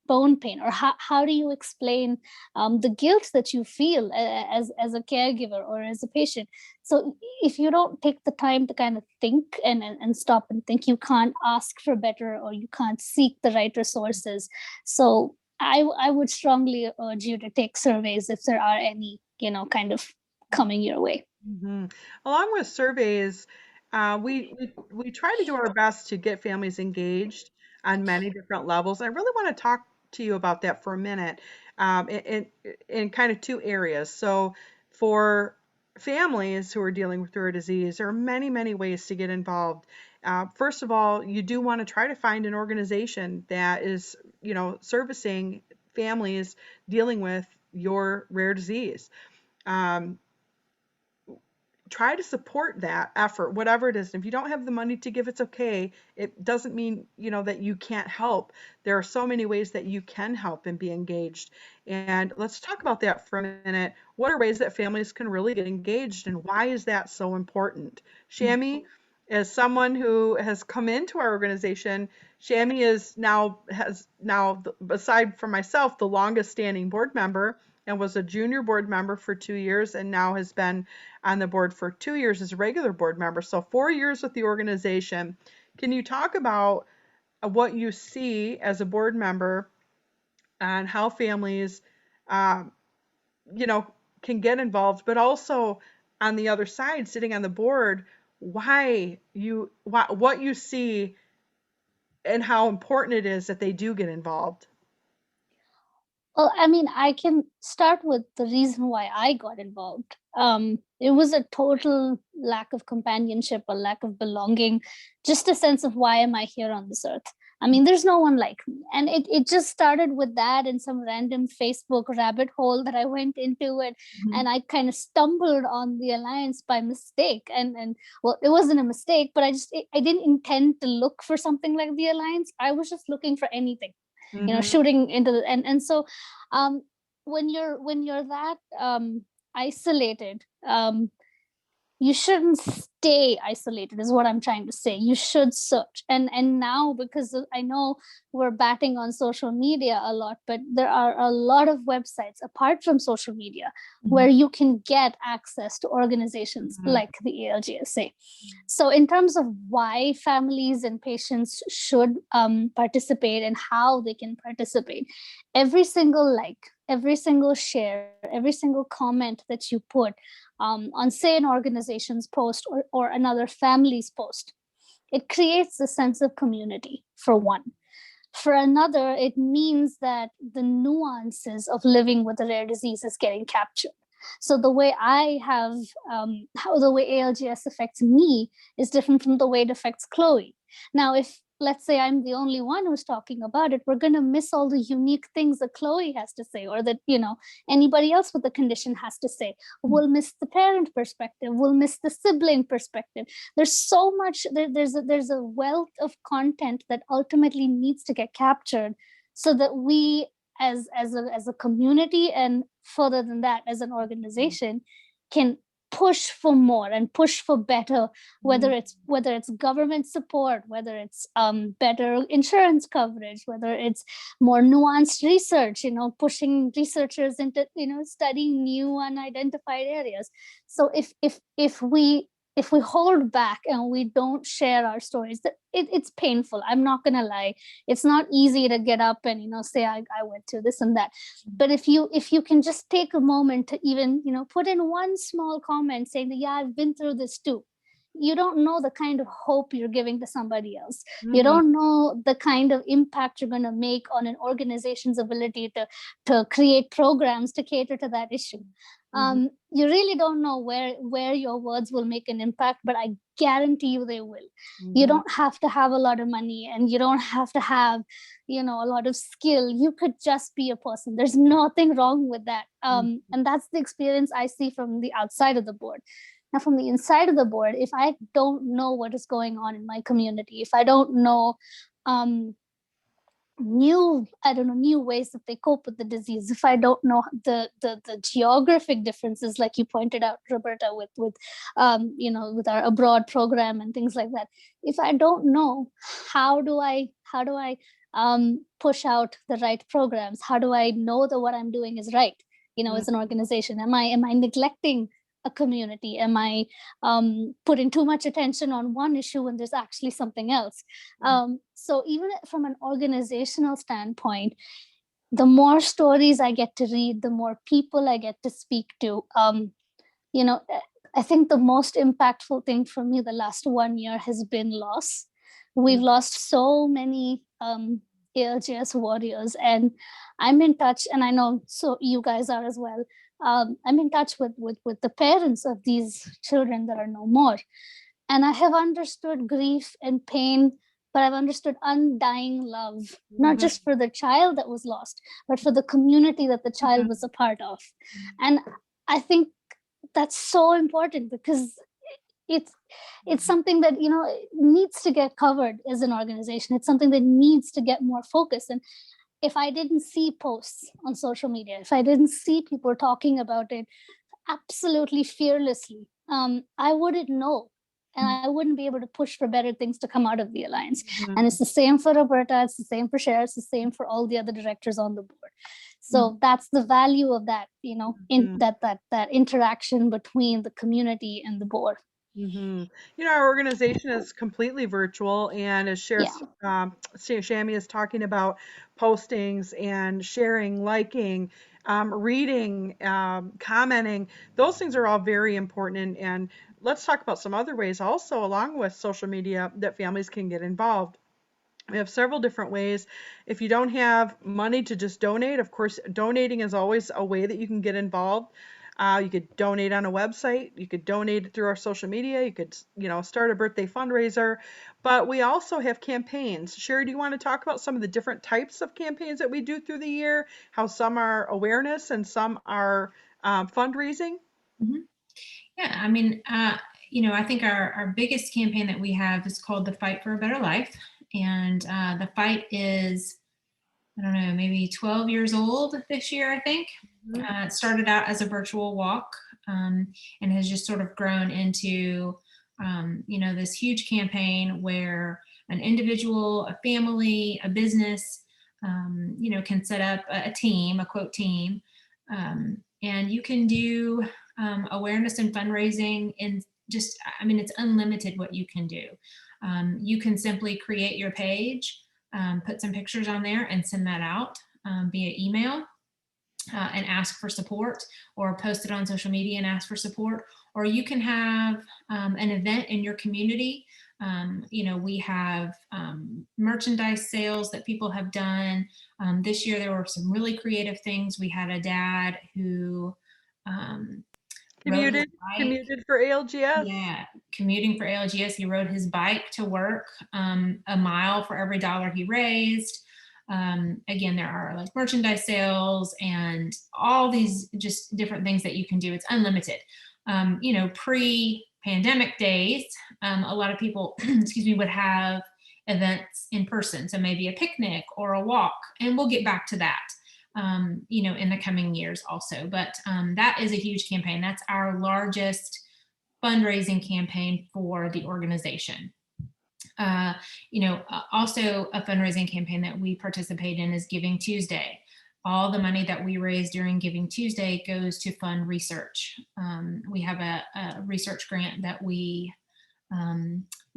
B: bone pain, or how do you explain the guilt that you feel as a caregiver or as a patient? So if you don't take the time to kind of think and stop and think, you can't ask for better, or you can't seek the right resources. So I would strongly urge you to take surveys if there are any, kind of coming your way.
A: Along with surveys, we try to do our best to get families engaged on many different levels. I really want to talk to you about that for a minute, in kind of two areas. So for families who are dealing with rare disease, there are many, many ways to get involved. First of all, you do want to try to find an organization that is, servicing families dealing with your rare disease. Try to support that effort, whatever it is. And if you don't have the money to give, it's okay. It doesn't mean, that you can't help. There are so many ways that you can help and be engaged. And let's talk about that for a minute. What are ways that families can really get engaged, and why is that so important? Shami, as someone who has come into our organization, Shami has now, aside from myself, the longest standing board member, and was a junior board member for 2 years, and now has been on the board for 2 years as a regular board member. So 4 years with the organization. Can you talk about what you see as a board member and how families, um, can get involved, but also on the other side, sitting on the board, what you see and how important it is that they do get involved?
B: Well, I mean, I can start with the reason why I got involved. It was a total lack of companionship, a lack of belonging, just a sense of, why am I here on this earth? I mean, there's no one like me. And it just started with that and some random Facebook rabbit hole that I went into it. And I kind of stumbled on the Alliance by mistake. And well, it wasn't a mistake, but I didn't intend to look for something like the Alliance. I was just looking for anything, shooting into the, and so when you're that isolated, you shouldn't stay isolated is what I'm trying to say. You should search. And now, because I know we're batting on social media a lot, but there are a lot of websites apart from social media where you can get access to organizations like the ALGSA. So in terms of why families and patients should participate and how they can participate, every single like, every single share, every single comment that you put on, say, an organization's post or another family's post, it creates a sense of community, for one. For another, it means that the nuances of living with a rare disease is getting captured. So the way I have, how the way ALGS affects me is different from the way it affects Chloe. Now, if let's say I'm the only one who's talking about it, we're going to miss all the unique things that Chloe has to say, or that, anybody else with the condition has to say. We'll miss the parent perspective. We'll miss the sibling perspective. There's so much, there's a wealth of content that ultimately needs to get captured so that we as a community, and further than that, as an organization, can push for more and push for better, whether it's government support, whether it's better insurance coverage, whether it's more nuanced research, pushing researchers into studying new unidentified areas. So if we hold back and we don't share our stories, that it's painful. I'm not gonna lie. It's not easy to get up and say I went to this and that. But if you can just take a moment to even put in one small comment saying that, yeah, I've been through this too. You don't know the kind of hope you're giving to somebody else. You don't know the kind of impact you're going to make on an organization's ability to create programs to cater to that issue. You really don't know where your words will make an impact, but I guarantee you they will. You don't have to have a lot of money, and you don't have to have a lot of skill. You could just be a person. There's nothing wrong with that. And that's the experience I see from the outside of the board. Now, from the inside of the board, if I don't know what is going on in my community, if I don't know new ways that they cope with the disease, if I don't know the geographic differences, like you pointed out, Roberta, with our abroad program and things like that, if I don't know, how do I push out the right programs? How do I know that what I'm doing is right? As an organization, am I neglecting a community? Am I putting too much attention on one issue when there's actually something else? So even from an organizational standpoint, the more stories I get to read, the more people I get to speak to, I think the most impactful thing for me the last 1 year has been loss. We've lost so many ALGS warriors, and I'm in touch, and I know so you guys are as well. I'm in touch with the parents of these children that are no more. And I have understood grief and pain, but I've understood undying love, not just for the child that was lost, but for the community that the child was a part of. And I think that's so important, because it's something that needs to get covered as an organization. It's something that needs to get more focus. And if I didn't see posts on social media, if I didn't see people talking about it absolutely fearlessly, I wouldn't know. And I wouldn't be able to push for better things to come out of the Alliance. And it's the same for Roberta, it's the same for Cher, it's the same for all the other directors on the board. So that's the value of that, in that interaction between the community and the board.
A: Our organization is completely virtual, and as Shami is talking about postings and sharing, liking, reading, commenting, those things are all very important. And let's talk about some other ways also, along with social media, that families can get involved. We have several different ways. If you don't have money to just donate, of course, donating is always a way that you can get involved. You could donate on a website. You could donate through our social media. You could, start a birthday fundraiser. But we also have campaigns. Sherry, do you want to talk about some of the different types of campaigns that we do through the year? How some are awareness and some are fundraising?
C: Yeah, I mean, I think our biggest campaign that we have is called the Fight for a Better Life. And the fight is, I don't know, maybe 12 years old this year, I think. It started out as a virtual walk and has just sort of grown into this huge campaign where an individual, a family, a business, can set up a team, a quote team, and you can do awareness and fundraising in just, it's unlimited what you can do. You can simply create your page, put some pictures on there and send that out via email. And ask for support, or post it on social media and ask for support. Or you can have an event in your community. We have merchandise sales that people have done. This year there were some really creative things. We had a dad who rode his bike.
A: Commuted for ALGS.
C: Yeah, commuting for ALGS. He rode his bike to work a mile for every $1 he raised. Again, there are like merchandise sales and all these just different things that you can do. It's unlimited. Pre-pandemic days, a lot of people, would have events in person. So maybe a picnic or a walk, and we'll get back to that, in the coming years also. But that is a huge campaign. That's our largest fundraising campaign for the organization. Also a fundraising campaign that we participate in is Giving Tuesday. All the money that we raise during Giving Tuesday goes to fund research. We have a research grant that we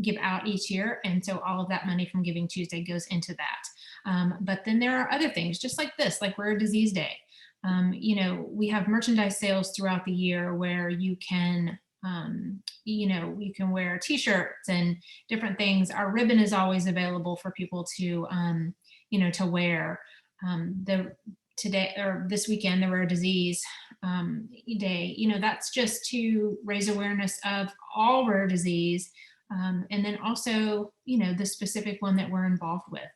C: give out each year. And so all of that money from Giving Tuesday goes into that. But then there are other things just like this, like Rare Disease Day. We have merchandise sales throughout the year where you can you can wear t-shirts and different things. Our ribbon is always available for people to, to wear. Today or this weekend, the Rare Disease Day, that's just to raise awareness of all rare disease. And then also, the specific one that we're involved with.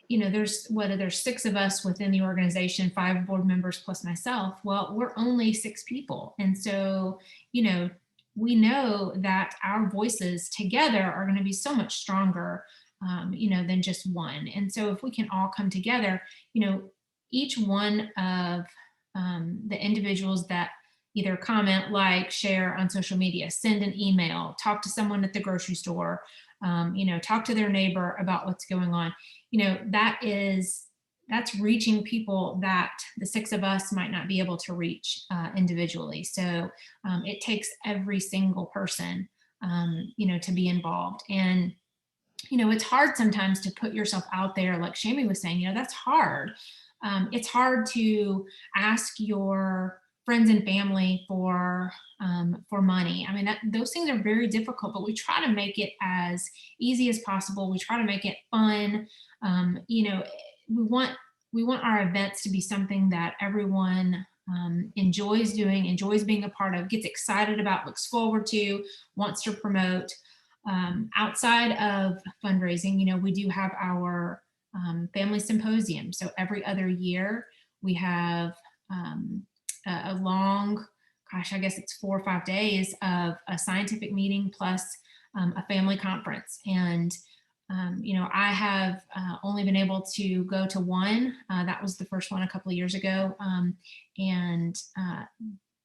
C: If there's 6 of us within the organization, 5 board members plus myself. Well, we're only 6 people. And so, we know that our voices together are going to be so much stronger, than just one. And so if we can all come together, each one of the individuals that either comment, like, share on social media, send an email, talk to someone at the grocery store, talk to their neighbor about what's going on. That's reaching people that the 6 of us might not be able to reach individually. So it takes every single person, to be involved. And, it's hard sometimes to put yourself out there, like Shamie was saying, that's hard. It's hard to ask your friends and family for money. Those things are very difficult, but we try to make it as easy as possible. We try to make it fun. We want our events to be something that everyone enjoys doing, enjoys being a part of, gets excited about, looks forward to, wants to promote. Outside of fundraising, we do have our family symposium. So every other year we have a long, I guess it's 4 or 5 days of a scientific meeting plus a family conference. And, I have only been able to go to one. That was the first one a couple of years ago. And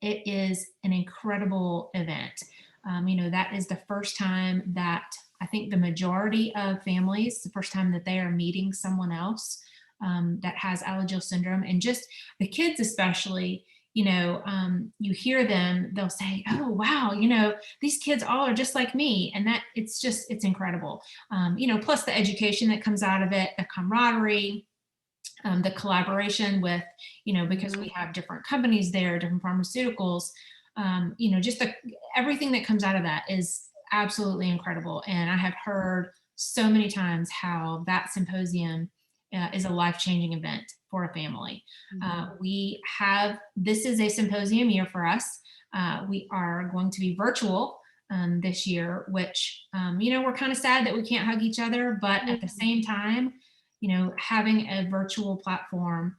C: it is an incredible event. That is the first time that I think the majority of families, the first time that they are meeting someone else that has Alagille syndrome. And just the kids especially, you hear them, they'll say, oh, wow, these kids all are just like me. And that it's incredible. Plus the education that comes out of it, the camaraderie, the collaboration with, because we have different companies there, different pharmaceuticals, just everything that comes out of that is absolutely incredible. And I have heard so many times how that symposium is a life-changing event for a family. This is a symposium year for us. We are going to be virtual this year, which, we're kind of sad that we can't hug each other, but at the same time, having a virtual platform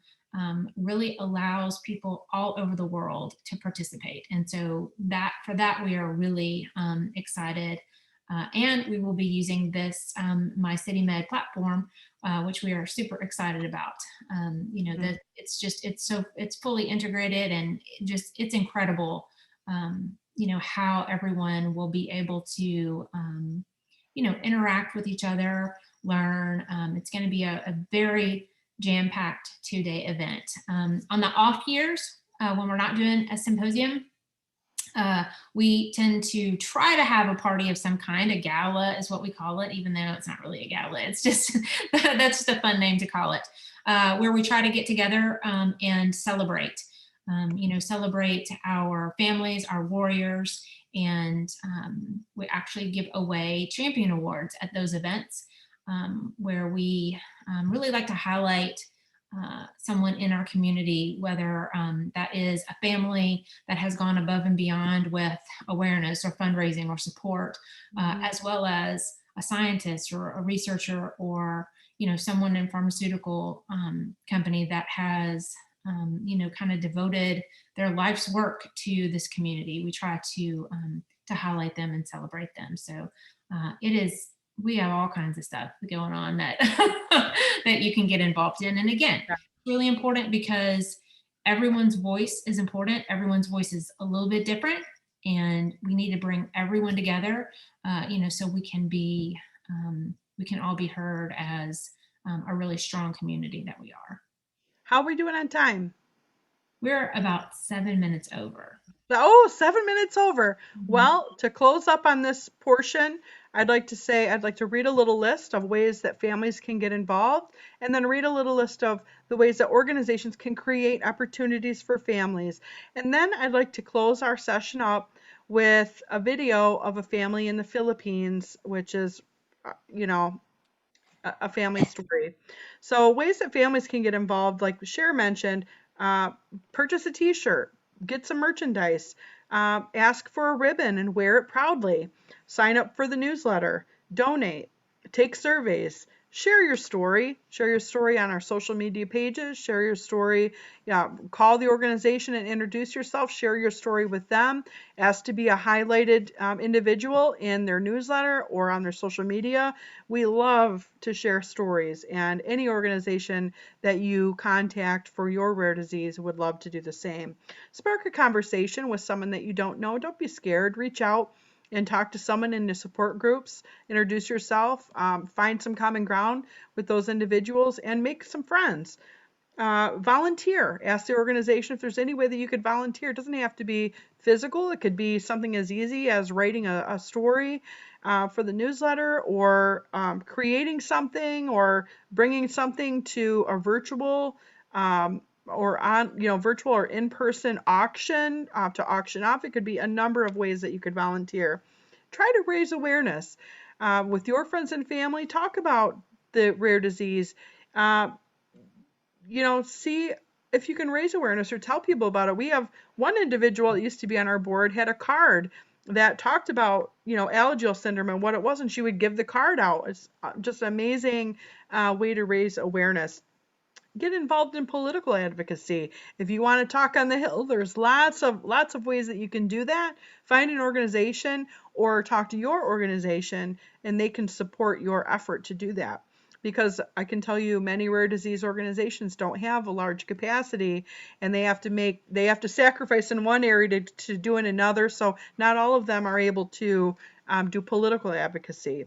C: really allows people all over the world to participate. And so for that, we are really excited. And we will be using this My City Med platform, which we are super excited about. That it's fully integrated and it's incredible. how everyone will be able to, interact with each other, learn. It's going to be a very jam-packed 2-day event. On the off years, when we're not doing a symposium, we tend to try to have a party of some kind. A gala is what we call it, even though it's not really a gala. It's just, that's just a fun name to call it, where we try to get together and celebrate. Celebrate our families, our warriors, and we actually give away champion awards at those events, where we really like to highlight someone in our community, whether that is a family that has gone above and beyond with awareness or fundraising or support, as well as a scientist or a researcher, or someone in pharmaceutical company that has kind of devoted their life's work to this community. We try to highlight them and celebrate them. So we have all kinds of stuff going on that that you can get involved in. And again,
A: Yeah.
C: it's really important because everyone's voice is important. Everyone's voice is a little bit different, and we need to bring everyone together, so we can all be heard as a really strong community that we are.
A: How are we doing on time?
C: We're about 7 minutes over.
A: Oh, 7 minutes over.
C: Mhm.
A: Well, to close up on this portion, I'd like to read a little list of ways that families can get involved, and then read a little list of the ways that organizations can create opportunities for families. And then I'd like to close our session up with a video of a family in the Philippines, which is, a family story. So ways that families can get involved, like Cher mentioned, uh, purchase a t-shirt, get some merchandise, ask for a ribbon and wear it proudly, sign up for the newsletter, donate, take surveys, share your story on our social media pages, share your story, call the organization and introduce yourself, share your story with them, ask to be a highlighted individual in their newsletter or on their social media. We love to share stories, and any organization that you contact for your rare disease would love to do the same. Spark a conversation with someone that you don't know. Don't be scared. Reach out and talk to someone in the support groups. Introduce yourself, find some common ground with those individuals, and make some friends. Volunteer. Ask the organization if there's any way that you could volunteer. It doesn't have to be physical. It could be something as easy as writing a story for the newsletter, or creating something, or bringing something to a virtual virtual or in-person auction to auction off. It could be a number of ways that you could volunteer. Try to raise awareness with your friends and family. Talk about the rare disease. See if you can raise awareness or tell people about it. We have one individual that used to be on our board had a card that talked about, Alagille syndrome and what it was, and she would give the card out. It's just an amazing way to raise awareness. Get involved in political advocacy. If you want to talk on the Hill, there's lots of ways that you can do that. Find an organization or talk to your organization, and they can support your effort to do that. Because I can tell you many rare disease organizations don't have a large capacity, and they have to sacrifice in one area to do in another. So not all of them are able to do political advocacy.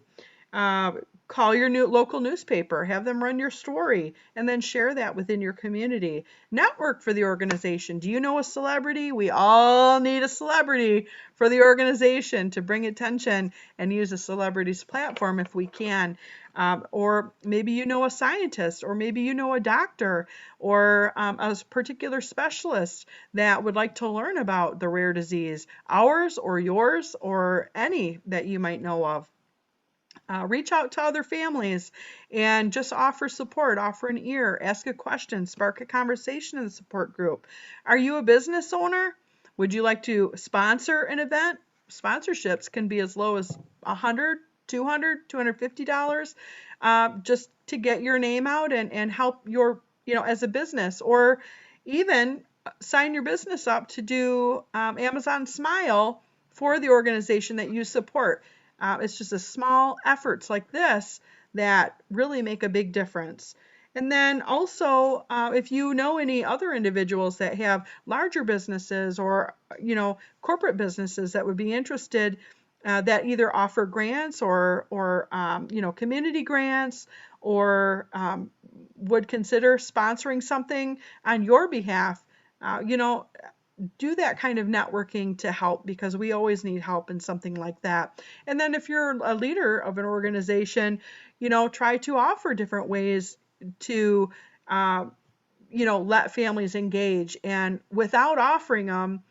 A: Call your local newspaper, have them run your story, and then share that within your community. Network for the organization. Do you know a celebrity? We all need a celebrity for the organization to bring attention, and use a celebrity's platform if we can. Or maybe you know a scientist, or maybe you know a doctor, or a particular specialist that would like to learn about the rare disease, ours or yours, or any that you might know of. Reach out to other families and just offer support, offer an ear, ask a question, spark a conversation in the support group. Are you a business owner? Would you like to sponsor an event? Sponsorships can be as low as $100, $200, $250, just to get your name out and help your, as a business, or even sign your business up to do Amazon Smile for the organization that you support. It's just a small efforts like this that really make a big difference. And then also, if you know any other individuals that have larger businesses or, corporate businesses that would be interested, that either offer grants or community grants or would consider sponsoring something on your behalf, do that kind of networking to help, because we always need help in something like that. And then if you're a leader of an organization, try to offer different ways to, uh, let families engage. And without offering them,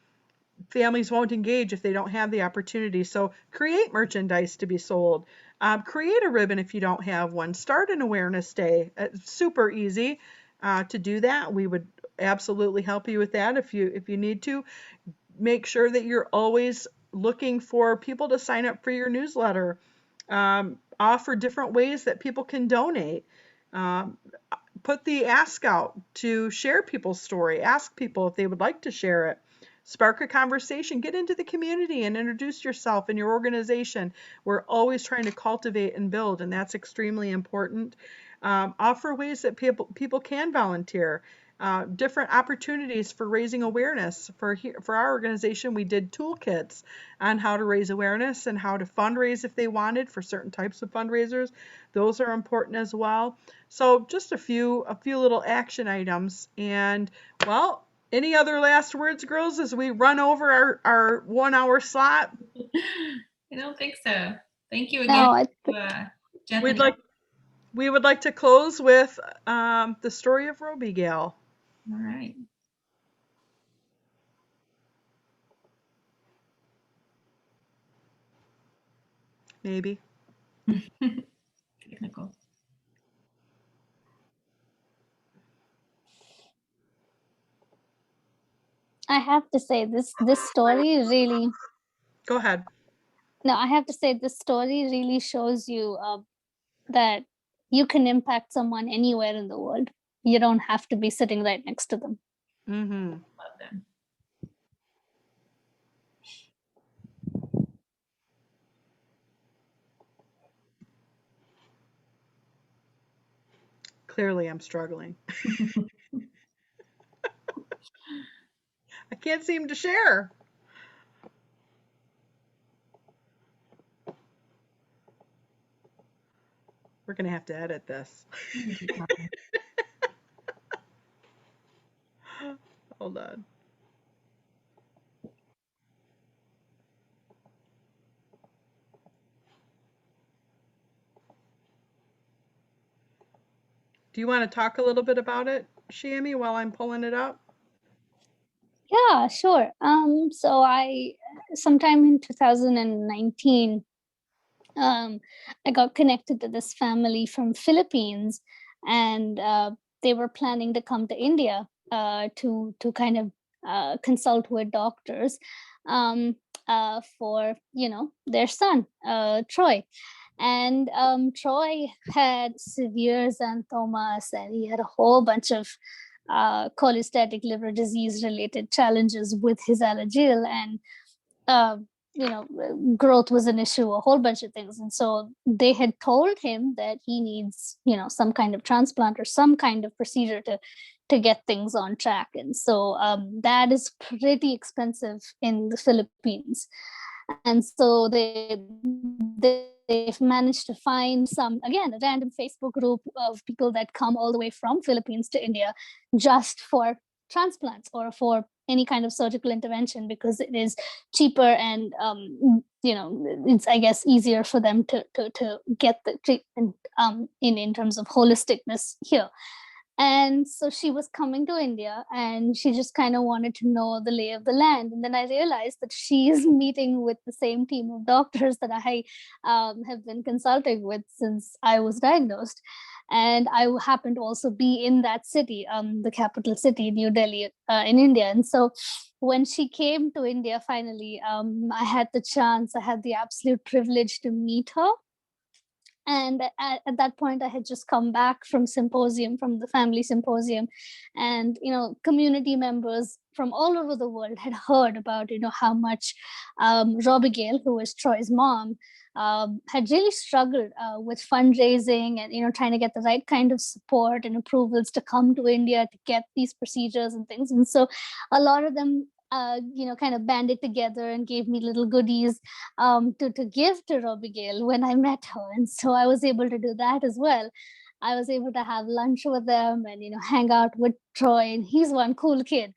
A: families won't engage if they don't have the opportunity. So create merchandise to be sold. Create a ribbon if you don't have one. Start an awareness day. It's super easy to do that. We would absolutely help you with that if you need to. Make sure that you're always looking for people to sign up for your newsletter. Offer different ways that people can donate. Um, Put the ask out to share people's story. Ask people if they would like to share it. Spark a conversation. Get into the community and introduce yourself and your organization. We're always trying to cultivate and build, and that's extremely important. Offer ways that people can volunteer. Different opportunities for raising awareness. For our organization, we did toolkits on how to raise awareness and how to fundraise if they wanted for certain types of fundraisers. Those are important as well. So just a few little action items. And well, any other last words, girls, as we run over our 1 hour slot?
C: I don't think so. Thank you again,
B: No,
C: Jeff
A: We'd
C: and
A: like we would like to close with the story of Roby Gale.
C: all right.
A: Maybe.
C: Technical.
B: I have to say this story really.
A: Go ahead.
B: No, I have to say this story really shows you that you can impact someone anywhere in the world. You don't have to be sitting right next to them.
A: Mm-hmm.
C: Love them.
A: Clearly, I'm struggling. I can't seem to share. We're going to have to edit this. Hold on. Do you want to talk a little bit about it, Shami, while I'm pulling it up?
B: Yeah, sure. So I sometime in 2019, I got connected to this family from Philippines, and they were planning to come to India to kind of consult with doctors for their son Troy. And Troy had severe xanthomas, and he had a whole bunch of cholestatic liver disease related challenges with his Alagille, and uh, growth was an issue, a whole bunch of things. And so they had told him that he needs some kind of transplant or some kind of procedure to get things on track. And so that is pretty expensive in the Philippines. And so they've managed to find a random Facebook group of people that come all the way from Philippines to India just for transplants or for any kind of surgical intervention, because it is cheaper and it's, I guess, easier for them to get the treatment in terms of holisticness here. And so she was coming to India, and she just kind of wanted to know the lay of the land. And then I realized that she is meeting with the same team of doctors that I have been consulting with since I was diagnosed. And I happened to also be in that city, the capital city, New Delhi, in India. And so when she came to India finally, I had the absolute privilege to meet her. And at that point, I had just come back from the family symposium, and community members from all over the world had heard about how much Robigail, who was Troy's mom, had really struggled with fundraising and trying to get the right kind of support and approvals to come to India to get these procedures and things. And so a lot of them kind of banded together and gave me little goodies to give to Robigail when I met her. And so I was able to do that as well. I was able to have lunch with them and hang out with Troy, and he's one cool kid.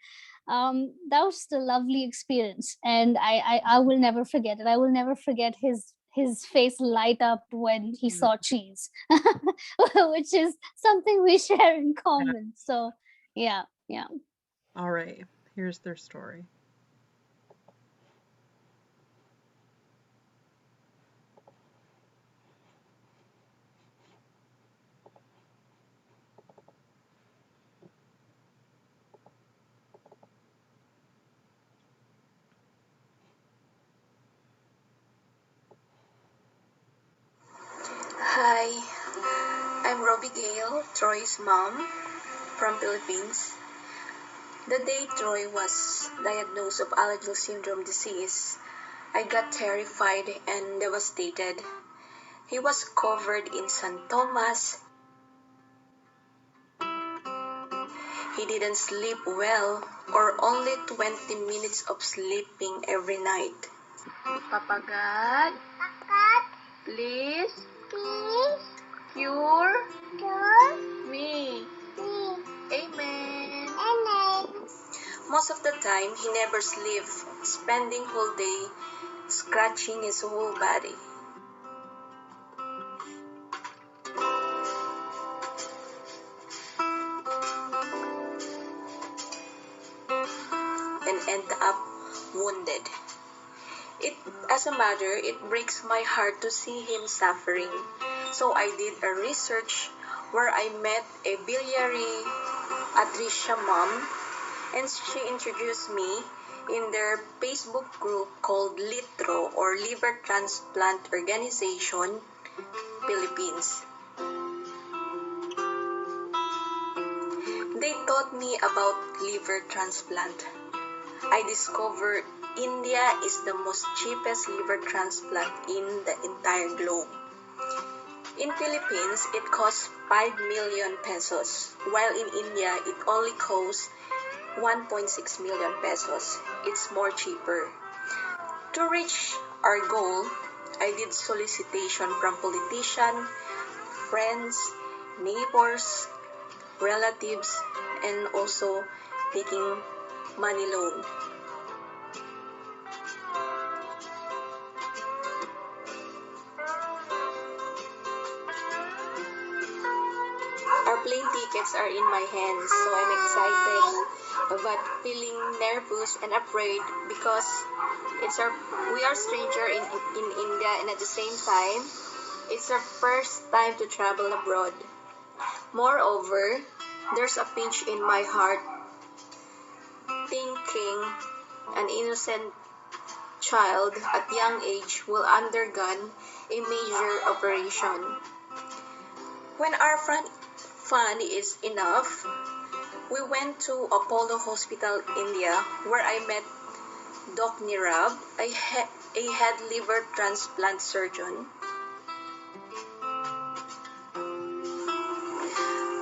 B: That was just a lovely experience, and I will never forget it. I will never forget his face light up when he saw cheese, which is something we share in common. So yeah.
A: All right, here's their story.
D: Hi, I'm Robbie Gale, Troy's mom from Philippines. The day Troy was diagnosed of Alagille syndrome disease, I got terrified and devastated. He was covered in santomas. He didn't sleep well, or only 20 minutes of sleeping every night. Papa God, please cure me. Amen. Most of the time, he never sleeps, spending whole day scratching his whole body. And end up wounded. As a mother, it breaks my heart to see him suffering. So I did a research where I met a biliary atresia mom, and she introduced me in their Facebook group called LITRO, or Liver Transplant Organization, Philippines. They taught me about liver transplant. I discovered India is the most cheapest liver transplant in the entire globe. In Philippines, it costs 5 million pesos, while in India, it only costs 1.6 million pesos. It's more cheaper. To reach our goal, I did solicitation from politicians, friends, neighbors, relatives, and also taking money loan. Our plane tickets are in my hands, so I'm excited but feeling nervous and afraid because we are stranger in India, and at the same time it's our first time to travel abroad. Moreover, there's a pinch in my heart thinking an innocent child at young age will undergo a major operation. When our fund is enough, we went to Apollo Hospital, India, where I met Doc Nirab, a head liver transplant surgeon.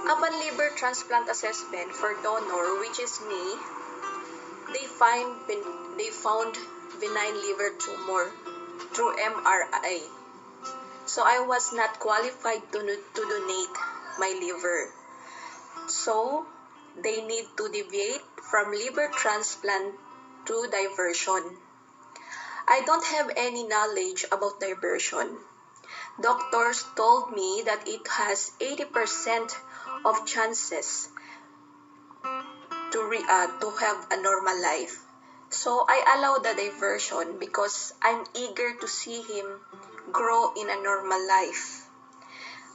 D: Upon liver transplant assessment for donor, which is me, they found benign liver tumor through MRI. So I was not qualified to donate my liver. So they need to deviate from liver transplant to diversion. I don't have any knowledge about diversion. Doctors told me that it has 80% of chances to have a normal life. So I allow the diversion because I'm eager to see him grow in a normal life.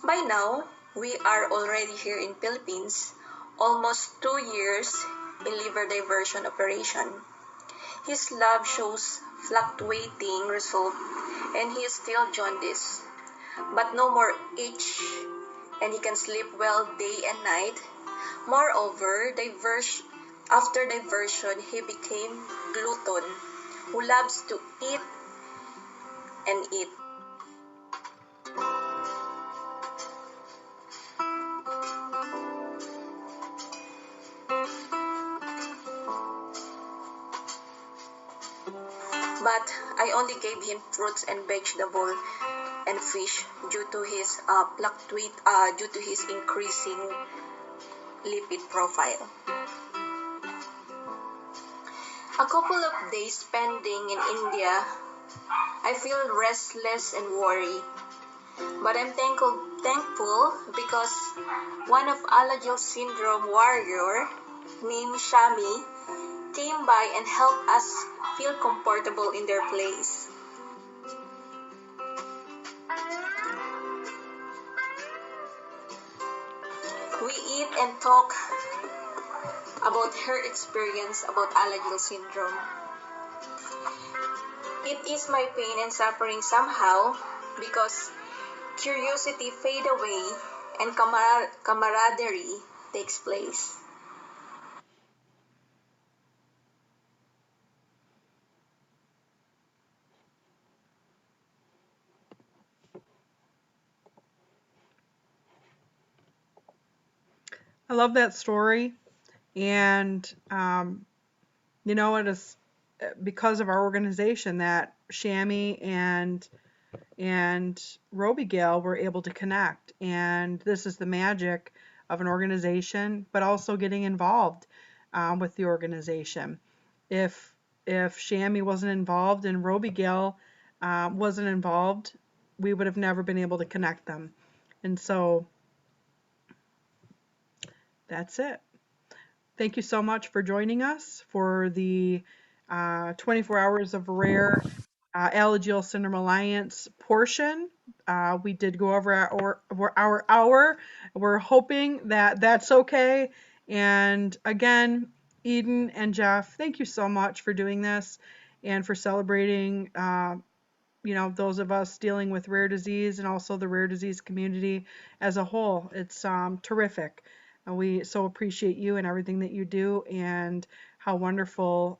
D: By now, we are already here in Philippines, almost 2 years in liver diversion operation. His lab shows fluctuating result and he is still jaundice. but no more itch, and he can sleep well day and night. Moreover, after diversion, he became glutton, who loves to eat and eat. But I only gave him fruits and vegetable and fish due to his due to his increasing lipid profile. A couple of days spending in India, I feel restless and worried. But I'm thankful because one of Alagille syndrome warrior named Shami came by and helped us feel comfortable in their place. We eat and talk about her experience about Alagille syndrome. It is my pain and suffering somehow because curiosity fade away and camaraderie takes place.
A: I love that story. And, it is because of our organization that Shammy and Roby Gale were able to connect. And this is the magic of an organization, but also getting involved with the organization. If if Shammy wasn't involved and Roby Gale wasn't involved, we would have never been able to connect them. And so that's it. Thank you so much for joining us for the 24 Hours of Rare Alagille Syndrome Alliance portion. We did go over our hour. We're hoping that that's okay. And again, Eden and Jeff, thank you so much for doing this and for celebrating those of us dealing with rare disease and also the rare disease community as a whole. It's terrific. And we so appreciate you and everything that you do and how wonderful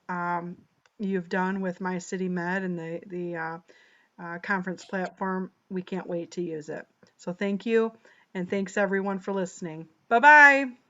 A: you've done with My City Med and the conference platform. We can't wait to use it. So thank you, and thanks everyone for listening. Bye-bye.